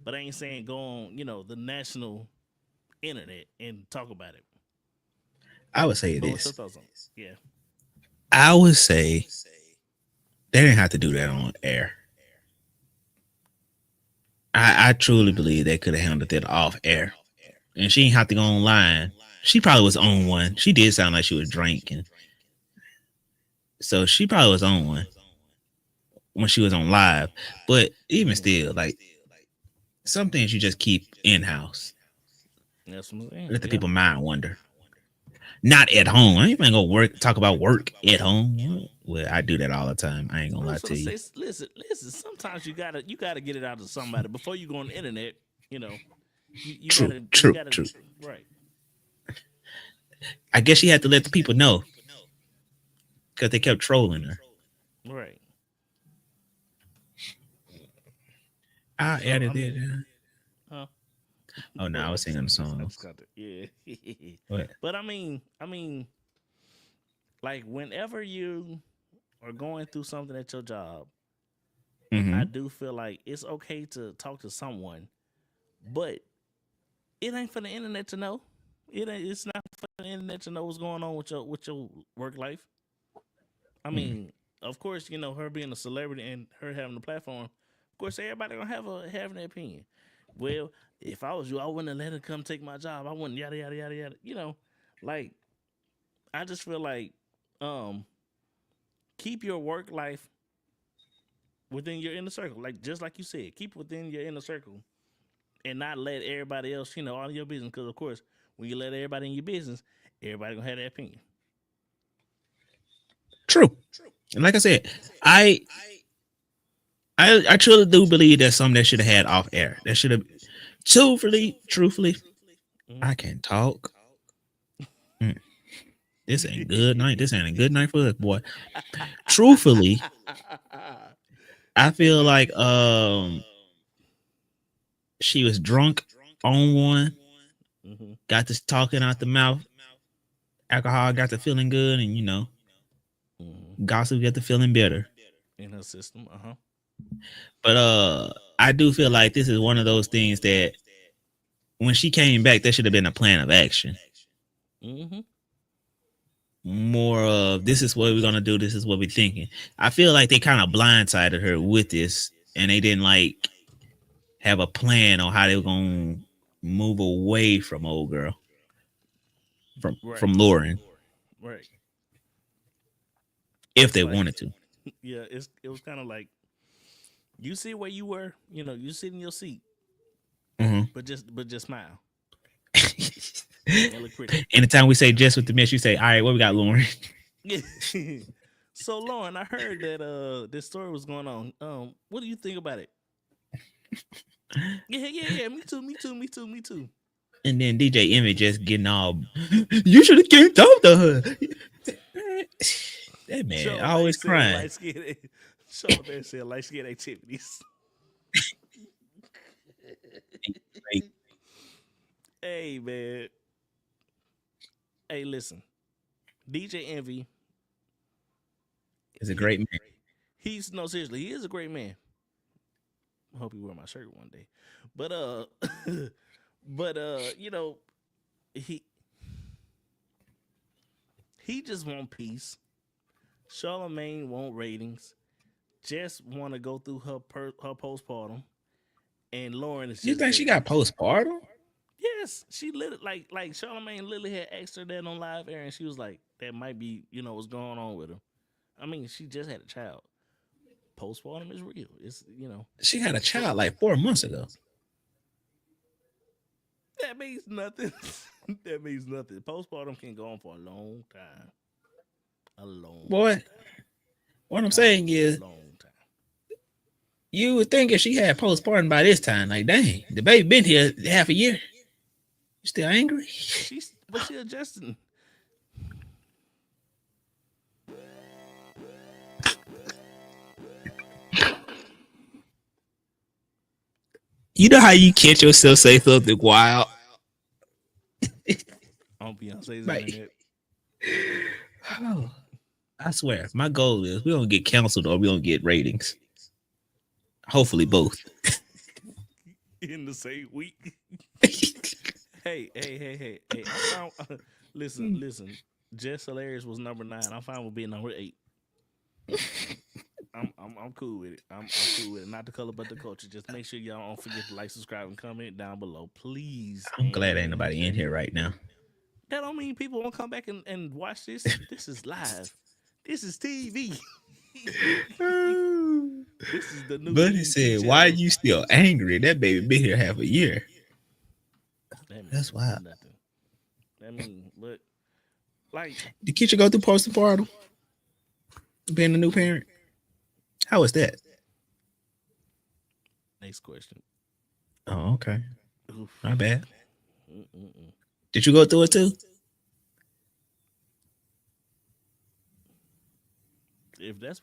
[SPEAKER 4] But I ain't saying go on, you know, the national internet and talk about it.
[SPEAKER 3] I would say
[SPEAKER 4] But what's
[SPEAKER 3] this.
[SPEAKER 4] your thoughts on this? Yeah.
[SPEAKER 3] I would say they didn't have to do that on air. I truly believe they could have handled it off air. And she didn't have to go online. She probably was on one. She did sound like she was drinking. So she probably was on one when she was on live. But even still, like, some things you just keep in-house.
[SPEAKER 4] That's what I'm saying.
[SPEAKER 3] Let the people mind wander. Not at home. I ain't gonna go talk about work at home. Well, I do that all the time. I ain't gonna lie to you.
[SPEAKER 4] Listen. Sometimes you gotta get it out to somebody before you go on the internet. You know,
[SPEAKER 3] True.
[SPEAKER 4] Right.
[SPEAKER 3] I guess she had to let the people know because they kept trolling her.
[SPEAKER 4] Right.
[SPEAKER 3] I added it.
[SPEAKER 4] Huh?
[SPEAKER 3] Oh no, I was singing a song.
[SPEAKER 4] Yeah.
[SPEAKER 3] What?
[SPEAKER 4] But I mean, like, whenever you are going through something at your job, I do feel like it's okay to talk to someone, but it ain't for the internet to know. It's not for the internet to know what's going on with your work life. I mean, of course, you know, her being a celebrity and her having a platform, of course, everybody gonna have an opinion. Well, if I was you, I wouldn't have let her come take my job. I wouldn't yada yada yada yada. You know, like, I just feel like keep your work life within your inner circle. Like, just like you said, keep within your inner circle and not let everybody else, you know, all of your business. Because, of course, when you let everybody in your business, everybody going to have their opinion.
[SPEAKER 3] True. And like I said, I truly do believe that's something that should have had off air. That should have, truthfully, I can talk. This ain't good night. This ain't a good night for us, boy. Truthfully, I feel like she was drunk on one, got this talking out the mouth, alcohol got the feeling good, and you know, gossip got the feeling better
[SPEAKER 4] in her system.
[SPEAKER 3] But I do feel like this is one of those things that when she came back, there should have been a plan of action. More of, this is what we're gonna do, this is what we're thinking. I feel like they kind of blindsided her with this, and they didn't like have a plan on how they were gonna move away from old girl, from Lauren,
[SPEAKER 4] right?
[SPEAKER 3] If they wanted to.
[SPEAKER 4] Yeah, it was kind of like, you see where you were, you know, you sit in your seat, but just smile.
[SPEAKER 3] Anytime we say just with the mess, you say, all right, what we got, Lauren?
[SPEAKER 4] So, Lauren, I heard that this story was going on. What do you think about it? Yeah. Me too.
[SPEAKER 3] And then DJ Emmett just getting all, you should have came talk to her. That man
[SPEAKER 4] Sean
[SPEAKER 3] always crying.
[SPEAKER 4] Sean said light-skinned activities. Hey, man. Hey, listen. DJ Envy
[SPEAKER 3] is a great man.
[SPEAKER 4] Seriously, he is a great man. I hope he wear my shirt one day. But you know, he just want peace. Charlamagne want ratings. Jess want to go through her postpartum, and Lauren is just.
[SPEAKER 3] You think she got postpartum?
[SPEAKER 4] Yes, she literally like Charlamagne literally had asked her that on live air, and she was like, "That might be, you know, what's going on with her." I mean, she just had a child. Postpartum is real. It's, you know,
[SPEAKER 3] she had a child like 4 months ago.
[SPEAKER 4] That means nothing. That means nothing. Postpartum can go on for a long time. Time.
[SPEAKER 3] What I'm saying is, You would think if she had postpartum by this time, like, dang, the baby been here half a year. You still angry?
[SPEAKER 4] But she adjusting.
[SPEAKER 3] You know how you catch yourself say something wild?
[SPEAKER 4] On Beyonce's
[SPEAKER 3] Right.
[SPEAKER 4] internet.
[SPEAKER 3] Oh, I swear, my goal is we don't get canceled or we don't get ratings. Hopefully both.
[SPEAKER 4] In the same week. Hey. I found, listen. Jess Hilarious was number 9. I'm fine with being number 8. I'm cool with it. I'm cool with it. Not the color, but the culture. Just make sure y'all don't forget to like, subscribe, and comment down below, please.
[SPEAKER 3] I'm glad ain't nobody in here right now.
[SPEAKER 4] That don't mean people won't come back and watch this. This is live. This is TV. This is the new.
[SPEAKER 3] Buddy said, "Why are you still angry? That baby been here half a year." That's wild.
[SPEAKER 4] Nothing. I mean, but like,
[SPEAKER 3] Did Keisha go through postpartum? Being a new parent? How was that?
[SPEAKER 4] Next question.
[SPEAKER 3] Oh, okay.
[SPEAKER 4] Oof.
[SPEAKER 3] My bad. Did you go through it too?
[SPEAKER 4] If there's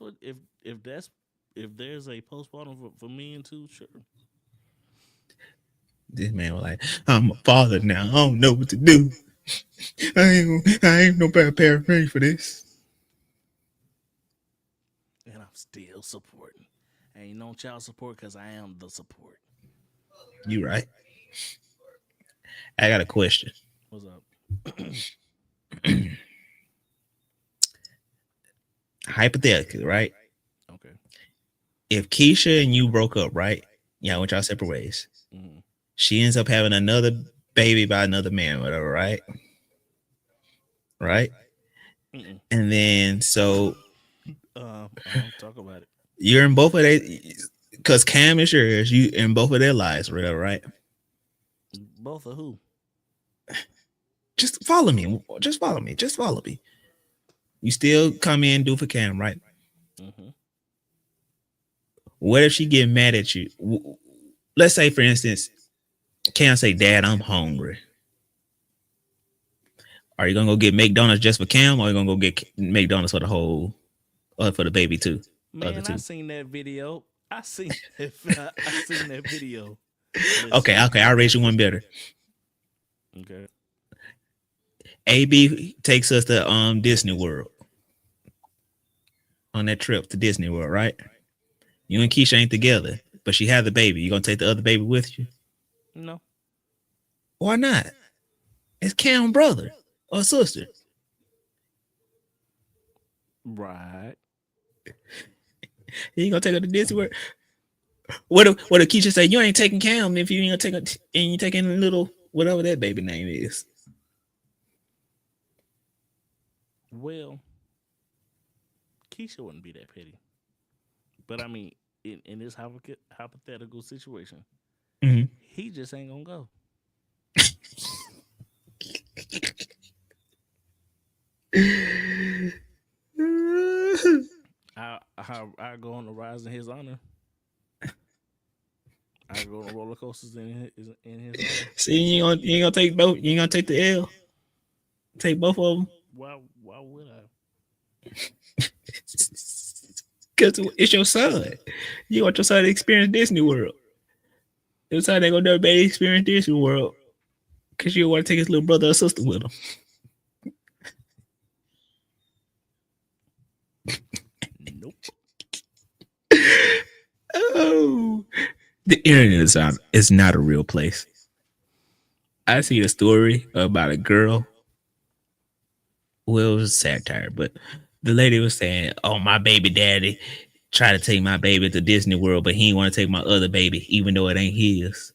[SPEAKER 4] a postpartum for me and too, sure.
[SPEAKER 3] This man was like, "I'm a father now. I don't know what to do. I ain't no bad parent ready for this."
[SPEAKER 4] And I'm still supporting. Ain't no child support because I am the support.
[SPEAKER 3] You right. I got a question.
[SPEAKER 4] What's up?
[SPEAKER 3] Hypothetically, right?
[SPEAKER 4] Okay.
[SPEAKER 3] If Keisha and you broke up, right? Yeah, went y'all separate ways.
[SPEAKER 4] Mm-hmm.
[SPEAKER 3] She ends up having another baby by another man, whatever, right? Right?
[SPEAKER 4] Mm-mm.
[SPEAKER 3] And then so
[SPEAKER 4] I don't talk about it.
[SPEAKER 3] you're in both of they, because Cam is yours, you in both of their lives, whatever, right?
[SPEAKER 4] Both of who?
[SPEAKER 3] Just follow me. Just follow me. Just follow me. You still come in, do for Cam, right?
[SPEAKER 4] Mm-hmm.
[SPEAKER 3] What if she get mad at you? Let's say, for instance, Cam say, "Dad, I'm hungry." Are you gonna go get McDonald's just for Cam, or are you gonna go get McDonald's for the whole, or for the baby too?
[SPEAKER 4] Man, I seen that video. I seen that video. Listen.
[SPEAKER 3] Okay. I'll rate you one better.
[SPEAKER 4] Okay.
[SPEAKER 3] AB takes us to Disney World on that trip to Disney World, right? You and Keisha ain't together, but she had the baby. You gonna take the other baby with you?
[SPEAKER 4] No.
[SPEAKER 3] Why not? It's Cam's brother or sister.
[SPEAKER 4] Right.
[SPEAKER 3] You ain't gonna take her to Disney World? What if Keisha say you ain't taking Cam if you ain't gonna take her and you taking a little whatever that baby name is?
[SPEAKER 4] Well, Keisha wouldn't be that petty. But I mean, in this hypothetical situation, he just ain't gonna go. I go on the rise in his honor. I go on roller coasters in his honor.
[SPEAKER 3] See, you ain't gonna take both. You ain't gonna take the L. Take both of them.
[SPEAKER 4] Why would I?
[SPEAKER 3] Because it's your son. You want your son to experience Disney World. Your son ain't gonna never be able to experience Disney World because you want to take his little brother or sister with him.
[SPEAKER 4] Nope.
[SPEAKER 3] Oh, the internet is not a real place. I see a story about a girl. Well, it was satire, but the lady was saying, "Oh, my baby daddy tried to take my baby to Disney World, but he didn't want to take my other baby, even though it ain't his."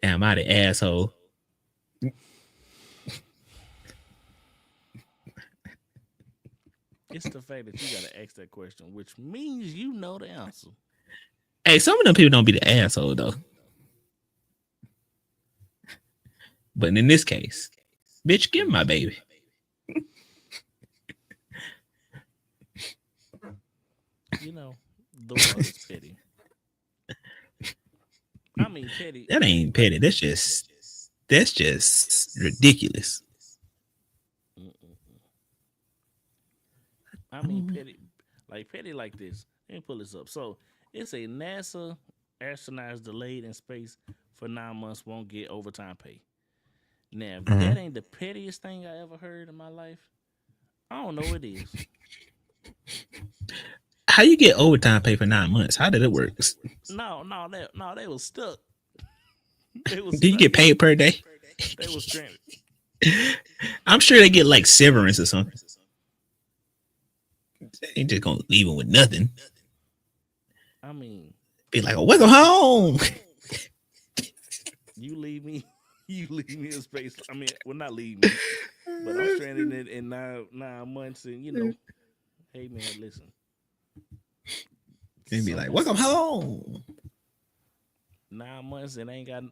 [SPEAKER 3] Am I the asshole?
[SPEAKER 4] It's the fact that you gotta ask that question, which means you know the answer.
[SPEAKER 3] Hey, some of them people don't be the asshole though. But in this case, bitch, give me my baby.
[SPEAKER 4] You know, the world is petty. I mean, petty.
[SPEAKER 3] That ain't petty. That's just ridiculous.
[SPEAKER 4] I mean, petty like this. Let me pull this up. So it's a NASA astronauts delayed in space for 9 months won't get overtime pay. Now, if that ain't the pettiest thing I ever heard in my life, I don't know what it is.
[SPEAKER 3] How you get overtime pay for 9 months? How did it work?
[SPEAKER 4] No, they was stuck.
[SPEAKER 3] Did you get paid per day?
[SPEAKER 4] They was stranded.
[SPEAKER 3] I'm sure they get like severance or something. They ain't just gonna leave them with nothing.
[SPEAKER 4] I mean,
[SPEAKER 3] be like, welcome home.
[SPEAKER 4] You leave me in space. I mean, well, not leave me, but I'm stranded in 9 months, and you know, hey man, listen.
[SPEAKER 3] They'd be like, welcome home.
[SPEAKER 4] 9 months and ain't got.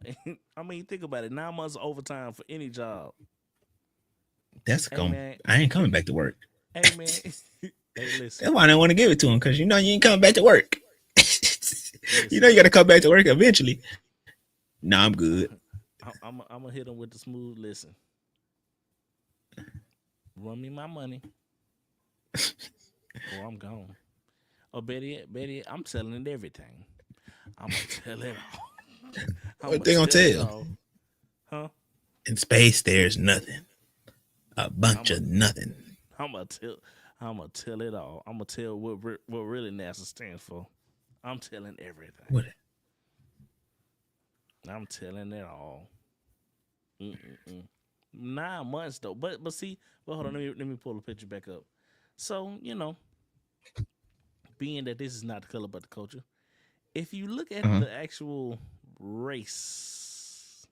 [SPEAKER 4] I mean, think about it. 9 months of overtime for any job.
[SPEAKER 3] That's
[SPEAKER 4] hey, man.
[SPEAKER 3] I ain't coming back to work.
[SPEAKER 4] Hey man, hey, listen.
[SPEAKER 3] That's why I didn't want to give it to him, because you know you ain't coming back to work. You know you got to come back to work eventually. Nah, I'm good.
[SPEAKER 4] I'm gonna hit him with the smooth. Listen, run me my money, or I'm gone. Oh, Betty, I'm telling it everything. I'm gonna tell it all.
[SPEAKER 3] What they gonna tell?
[SPEAKER 4] Huh?
[SPEAKER 3] In space, there's nothing. A bunch of nothing.
[SPEAKER 4] I'm gonna tell it all. I'm gonna tell what really NASA stands for. I'm telling everything.
[SPEAKER 3] What?
[SPEAKER 4] I'm telling it all. 9 months though, but see, hold on. Let me pull the picture back up. So you know, being that this is not the color but the culture, if you look at the actual race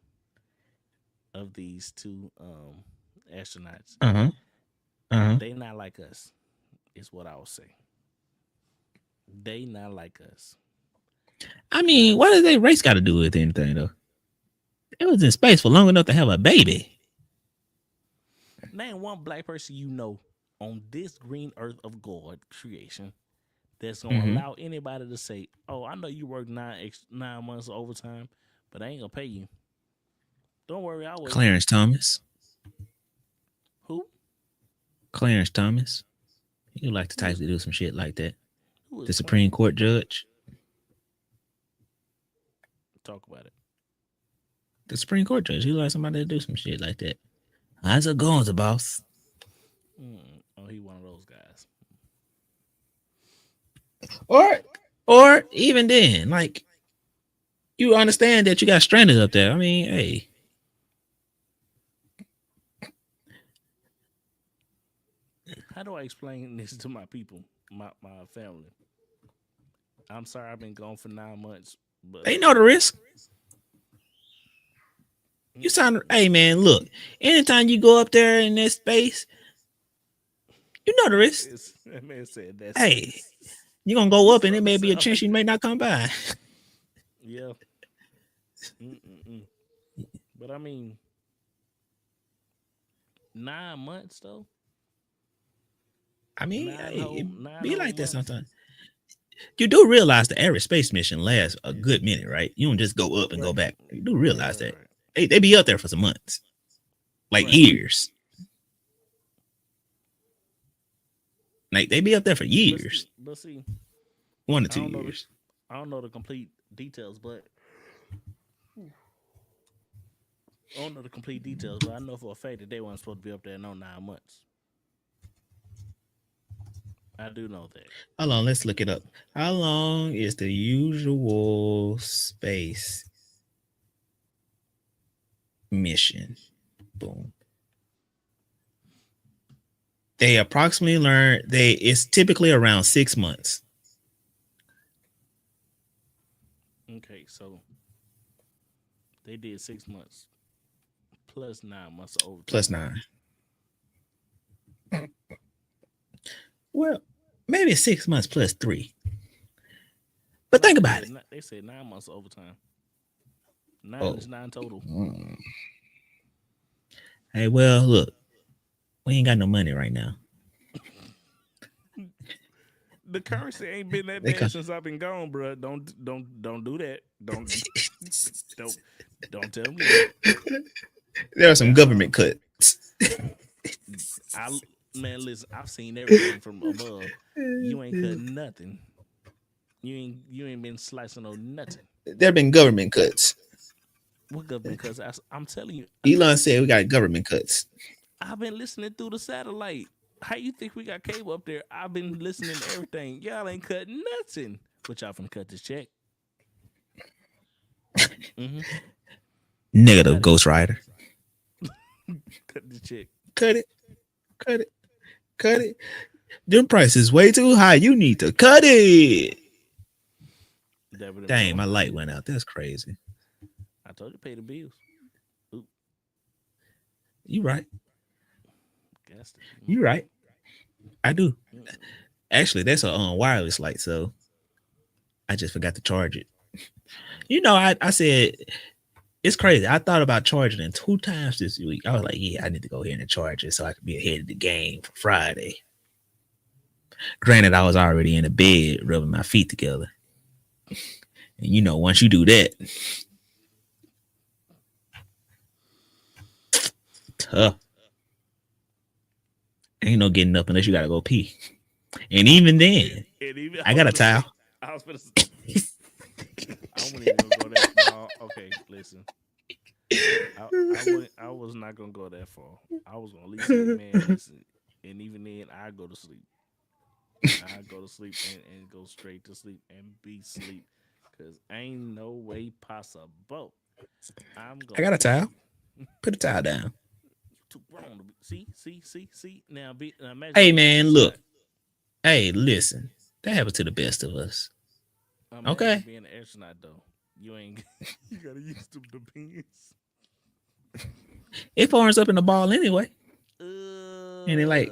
[SPEAKER 4] of these two astronauts, they not like us. Is what I would say. They not like us.
[SPEAKER 3] I mean, what does that race got to do with anything though? It was in space for long enough to have a baby.
[SPEAKER 4] Name one black person you know on this green earth of God creation that's gonna allow anybody to say, "Oh, I know you worked 9 months of overtime, but I ain't gonna pay you." Don't worry, I will.
[SPEAKER 3] Clarence Thomas.
[SPEAKER 4] Who?
[SPEAKER 3] Clarence Thomas. You like the type to do some shit like that. The
[SPEAKER 4] Clarence?
[SPEAKER 3] Supreme Court judge.
[SPEAKER 4] Talk about it.
[SPEAKER 3] The Supreme Court judge. He like somebody to do some shit like that. How's it going, the boss?
[SPEAKER 4] Oh, he one of those guys.
[SPEAKER 3] Or even then, like, you understand that you got stranded up there. I mean, hey.
[SPEAKER 4] How do I explain this to my people, my family? I'm sorry I've been gone for 9 months, but
[SPEAKER 3] They know the risk. You sound, hey man, look, anytime you go up there in that space, you know the risk.
[SPEAKER 4] That man said that.
[SPEAKER 3] Hey, you're gonna go up and it may be a chance you may not come by.
[SPEAKER 4] Yeah. But I mean, 9 months though.
[SPEAKER 3] I mean, it be
[SPEAKER 4] whole
[SPEAKER 3] like that
[SPEAKER 4] months.
[SPEAKER 3] sometimes. You do realize the average space mission lasts a good minute, right? You don't just go up and go back. You do realize that. They be up there for some months. Like years. Like they be up there for years.
[SPEAKER 4] But see
[SPEAKER 3] 1 to 2 years.
[SPEAKER 4] I don't know the complete details, but I know for a fact that they weren't supposed to be up there no 9 months. I do know that.
[SPEAKER 3] Hold on, let's look it up. How long is the usual space mission? Boom. They approximately it's typically around 6 months.
[SPEAKER 4] Okay, so they did 6 months plus 9 months of overtime.
[SPEAKER 3] Plus 9. Well, maybe 6 months plus 3. But think about it.
[SPEAKER 4] They said 9 months of overtime. 9 is 9 total.
[SPEAKER 3] Hey, well, look, we ain't got no money right now.
[SPEAKER 4] the currency ain't been that
[SPEAKER 3] They
[SPEAKER 4] bad
[SPEAKER 3] come-
[SPEAKER 4] since I've been gone, bro. Don't do that. Don't tell me that.
[SPEAKER 3] There are some government cuts.
[SPEAKER 4] Man, listen, I've seen everything from above. You ain't cut nothing. You ain't been slicing on nothing.
[SPEAKER 3] There have been government cuts.
[SPEAKER 4] What government? Because I'm telling you,
[SPEAKER 3] Elon said we got government cuts.
[SPEAKER 4] I've been listening through the satellite. How you think we got cable up there? I've been listening to everything. Y'all ain't cut nothing. But y'all finna cut this check.
[SPEAKER 3] Negative, Ghost Rider.
[SPEAKER 4] Cut the check.
[SPEAKER 3] Cut it. Them prices way too high. You need to cut it. Dang, my light went out. That's crazy.
[SPEAKER 4] I told you pay the bills. Oop.
[SPEAKER 3] You right.
[SPEAKER 4] Gas station.
[SPEAKER 3] You right. I do. Actually, that's a wireless light, so I just forgot to charge it. You know, I said it's crazy. I thought about charging it 2 times this week. I was like, yeah, I need to go ahead and charge it so I could be ahead of the game for Friday. Granted, I was already in the bed rubbing my feet together. And you know, once you do that, tough. Ain't no getting up unless you gotta go pee. And even then, I got a towel.
[SPEAKER 4] I was gonna say, I wouldn't even go that far. Okay, listen. I was not gonna go that far. I was gonna at least say, man, listen. And even then, I go to sleep. I go to sleep and go straight to sleep and be sleep. Cause ain't no way possible.
[SPEAKER 3] I got a towel. Put the towel down.
[SPEAKER 4] Too grown to be. See. Now, imagine.
[SPEAKER 3] Hey man, look. Hey, listen. That happens to the best of us. Okay.
[SPEAKER 4] Being an astronaut though, you ain't. You gotta use them depends.
[SPEAKER 3] It forms up in the ball anyway. And it like.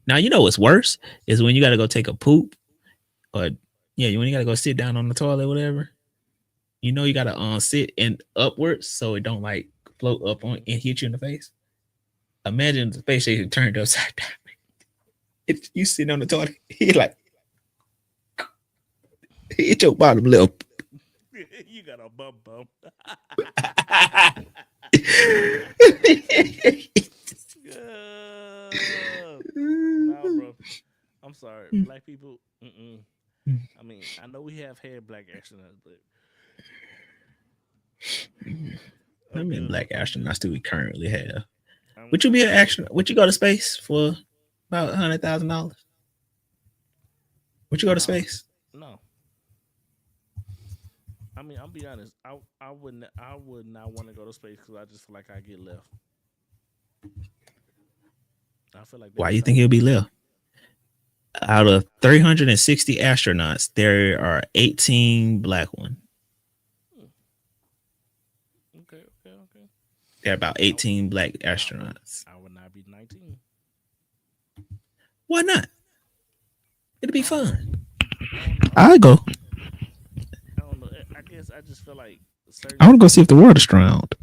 [SPEAKER 3] Now you know what's worse is when you gotta go take a poop, or when you gotta go sit down on the toilet, or whatever. You know you gotta sit and upwards so it don't like float up on and hit you in the face. Imagine the space station turned upside down. You sitting on the toilet, he like hit your bottom lip.
[SPEAKER 4] You got a bump. No, bro. I'm sorry, black people. I mean, I know we have had black astronauts, but
[SPEAKER 3] I mean, black astronauts do we currently have? Would you be an astronaut? Would you go to space for about $100,000? Would you go to space?
[SPEAKER 4] No. I mean, I'll be honest. I would not want to go to space because I just feel like I get left. I feel like.
[SPEAKER 3] Why you think he'll be left? Out of 360 astronauts, there are 18 black ones.
[SPEAKER 4] Okay.
[SPEAKER 3] There are about 18 black astronauts.
[SPEAKER 4] I would not be 19.
[SPEAKER 3] Why not? It'll be fun. I'll go.
[SPEAKER 4] I don't know. I guess I just feel like
[SPEAKER 3] I want to go see if the world is drowned.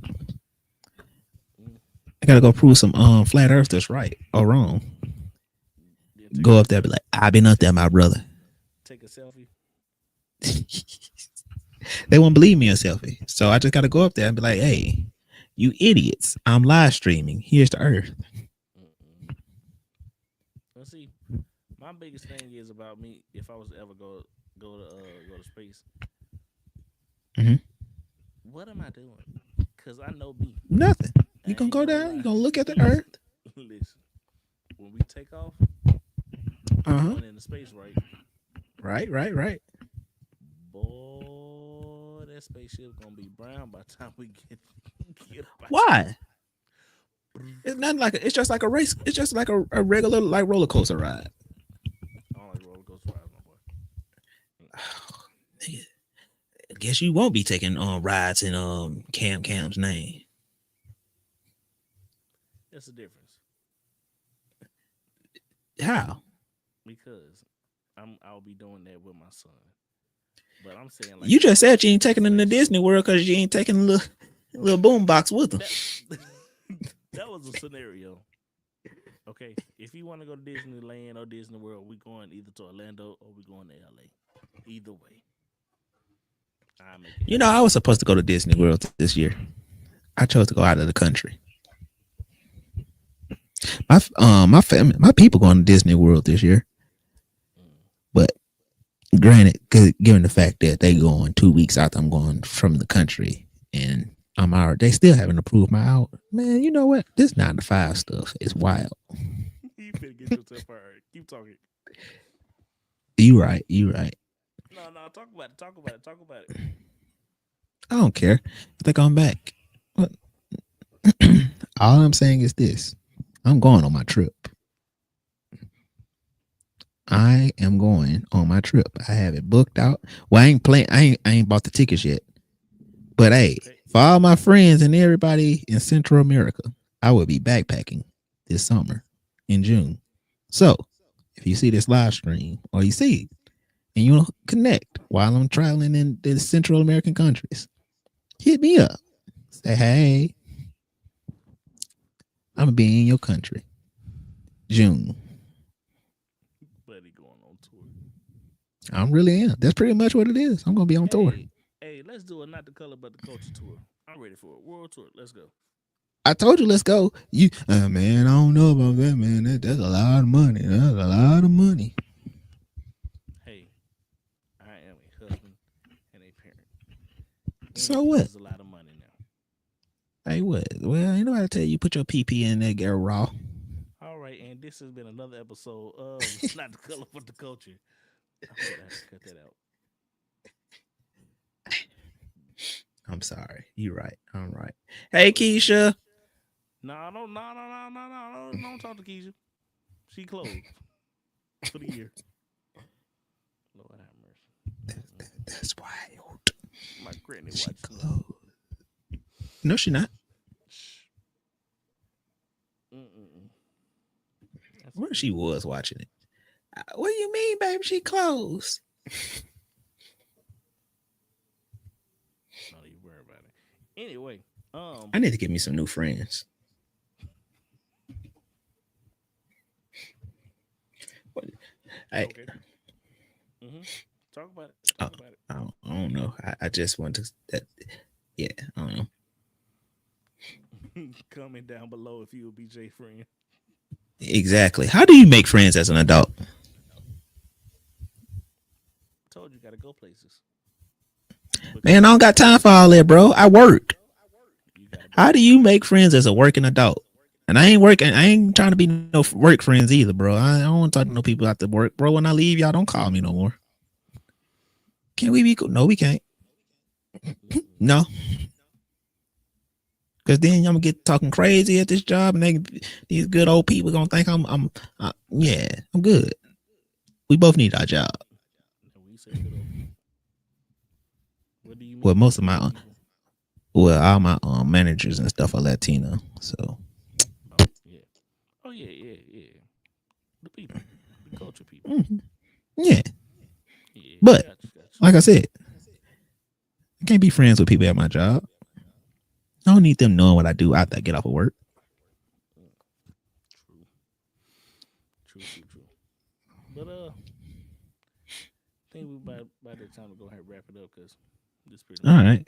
[SPEAKER 3] I gotta go prove some flat earthers right or wrong. Go up there and be like, I've been up there, my brother.
[SPEAKER 4] Take a selfie.
[SPEAKER 3] They won't believe me a selfie. So I just gotta go up there and be like, hey, you idiots, I'm live streaming. Here's the earth.
[SPEAKER 4] Let's see. My biggest thing is about me if I was to ever go to space. What am I doing? Because I know me.
[SPEAKER 3] Nothing. You gonna go down, you gonna look at the earth.
[SPEAKER 4] Listen, when we take off, going into space, right? Right. Boy, that spaceship gonna be brown by the time we get
[SPEAKER 3] Why? It's not like it's just like a race. It's just like a regular like roller coaster ride.
[SPEAKER 4] I don't like roller coaster rides, my boy.
[SPEAKER 3] Nigga, I guess you won't be taking rides in Cam's name.
[SPEAKER 4] That's the difference.
[SPEAKER 3] How?
[SPEAKER 4] Because I'll be doing that with my son. But I'm saying like
[SPEAKER 3] You just said you ain't taking him to Disney World because you ain't taking the little boom box with him.
[SPEAKER 4] That was a scenario. Okay, if you want to go to Disneyland or Disney World, we going either to Orlando or we going to LA. Either way, I make it.
[SPEAKER 3] You know, I was supposed to go to Disney World this year. I chose to go out of the country. My family, my people going to Disney World this year. But granted, given the fact that they going 2 weeks after I'm going from the country, and I'm out, they still haven't approved my out. Man, you know what? This 9 to 5 stuff is wild.
[SPEAKER 4] You finna get yourself hurt. Keep talking.
[SPEAKER 3] You right. You right.
[SPEAKER 4] No, talk about it. Talk about it.
[SPEAKER 3] I don't care if they come back. All I'm saying is this: I'm going on my trip. I am going on my trip. I have it booked out. Well, I ain't bought the tickets yet. But hey, for all my friends and everybody in Central America, I will be backpacking this summer in June. So if you see this live stream or you see it and you want to connect while I'm traveling in the Central American countries, hit me up. Say, hey, I'm going to be in your country. June.
[SPEAKER 4] Buddy going on tour.
[SPEAKER 3] I really am. That's pretty much what it is. I'm going to be on tour.
[SPEAKER 4] Hey, let's do a Not the Color But the Culture tour. I'm ready for a world tour. Let's go.
[SPEAKER 3] I told you, let's go. You, man, I don't know about that, man. That's a lot of money. That's a lot of money.
[SPEAKER 4] Hey, I am a husband and a parent.
[SPEAKER 3] So what?
[SPEAKER 4] That's a lot of money now.
[SPEAKER 3] Hey, what? Well, ain't nobody tell you put your PP in there, get raw.
[SPEAKER 4] All right, and this has been another episode of Not the Color But the Culture. I'm gonna have to cut that out.
[SPEAKER 3] I'm sorry. You're right. I'm right. Hey, Keisha.
[SPEAKER 4] No, don't talk to Keisha. She closed for the year. Lord have mercy.
[SPEAKER 3] That's wild.
[SPEAKER 4] My granny
[SPEAKER 3] She
[SPEAKER 4] watched
[SPEAKER 3] closed. No, she not. Where she was watching it. What do you mean, baby? She closed.
[SPEAKER 4] Don't even worry about it. Anyway,
[SPEAKER 3] I need to get me some new friends. Hey,
[SPEAKER 4] okay. Talk about it.
[SPEAKER 3] I don't know. I just want to. Yeah, I don't know.
[SPEAKER 4] Comment down below if you a BJ friend.
[SPEAKER 3] Exactly. How do you make friends as an adult?
[SPEAKER 4] Told you gotta go places.
[SPEAKER 3] Man, I don't got time for all that, bro. I work. How do you make friends as a working adult? And I ain't trying to be no work friends either, bro. I don't want to talk to no people after work, bro. When I leave, y'all don't call me no more. Can we be cool? No, we can't. No. Because then I'm gonna get talking crazy at this job, and these good old people gonna think I'm good. We both need our job.
[SPEAKER 4] What do you mean?
[SPEAKER 3] Well, most of my, all my managers and stuff are Latino, so.
[SPEAKER 4] Oh yeah. The people, the culture people.
[SPEAKER 3] Mm-hmm. Yeah. But
[SPEAKER 4] gotcha.
[SPEAKER 3] like I said, I can't be friends with people at my job. I don't need them knowing what I do after I get off of work.
[SPEAKER 4] True. But I think we by the time we go ahead and wrap it up because this pretty.
[SPEAKER 3] All right,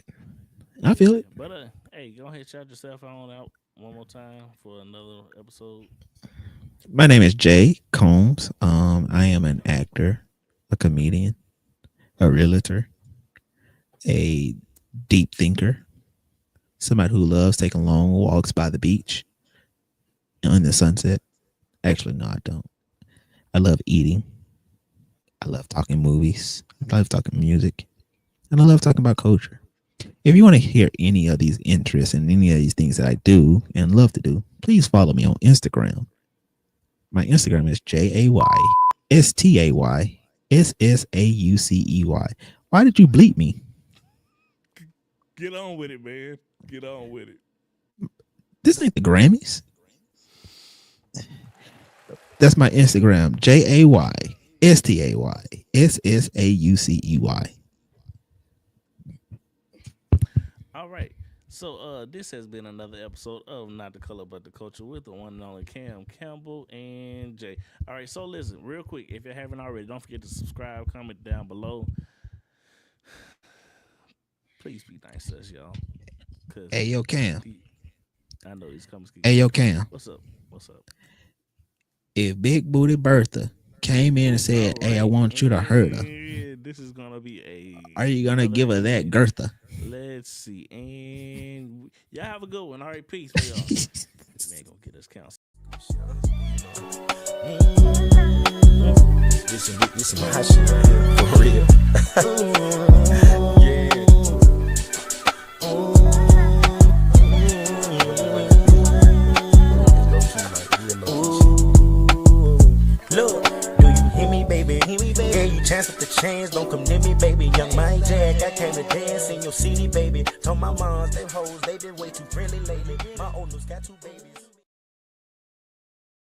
[SPEAKER 3] I feel it.
[SPEAKER 4] But hey, go ahead, shout yourself out one more time for another episode.
[SPEAKER 3] My name is Jay Combs. I am an actor, a comedian, a realtor, a deep thinker, somebody who loves taking long walks by the beach in the sunset. Actually, no, I don't. I love eating. I love talking movies. I love talking music. And I love talking about culture. If you want to hear any of these interests and any of these things that I do and love to do, please follow me on Instagram. My Instagram is JayStaySSaucey. Why did you bleep me?
[SPEAKER 4] Get on with it, man. Get on with it.
[SPEAKER 3] This ain't the Grammys. That's my Instagram. JayStaySSaucey.
[SPEAKER 4] All right. So this has been another episode of Not the Color But the Culture with the one and only Cam Campbell and Jay. All right, so listen, real quick, if you haven't already, don't forget to subscribe, comment down below. Please be nice to us, y'all.
[SPEAKER 3] Hey, yo, Cam.
[SPEAKER 4] I know he's coming.
[SPEAKER 3] Hey, yo, Cam.
[SPEAKER 4] What's up? What's up?
[SPEAKER 3] If Big Booty Bertha came in and said, "Hey, I want you to hurt her,"
[SPEAKER 4] this is gonna be
[SPEAKER 3] are you gonna give her that Gertha?
[SPEAKER 4] Let's see. And y'all have a good one. All right, peace for y'all. This man gonna get us counseling.
[SPEAKER 1] This is my shit right here, for real. Yeah. Look, do you hear me, baby? Yeah, you chance up the chains, don't come near me, baby. Young Mike Jack, I came to dance in your city, baby. Told my moms, them hoes, they been way too friendly lately. My old news got too big.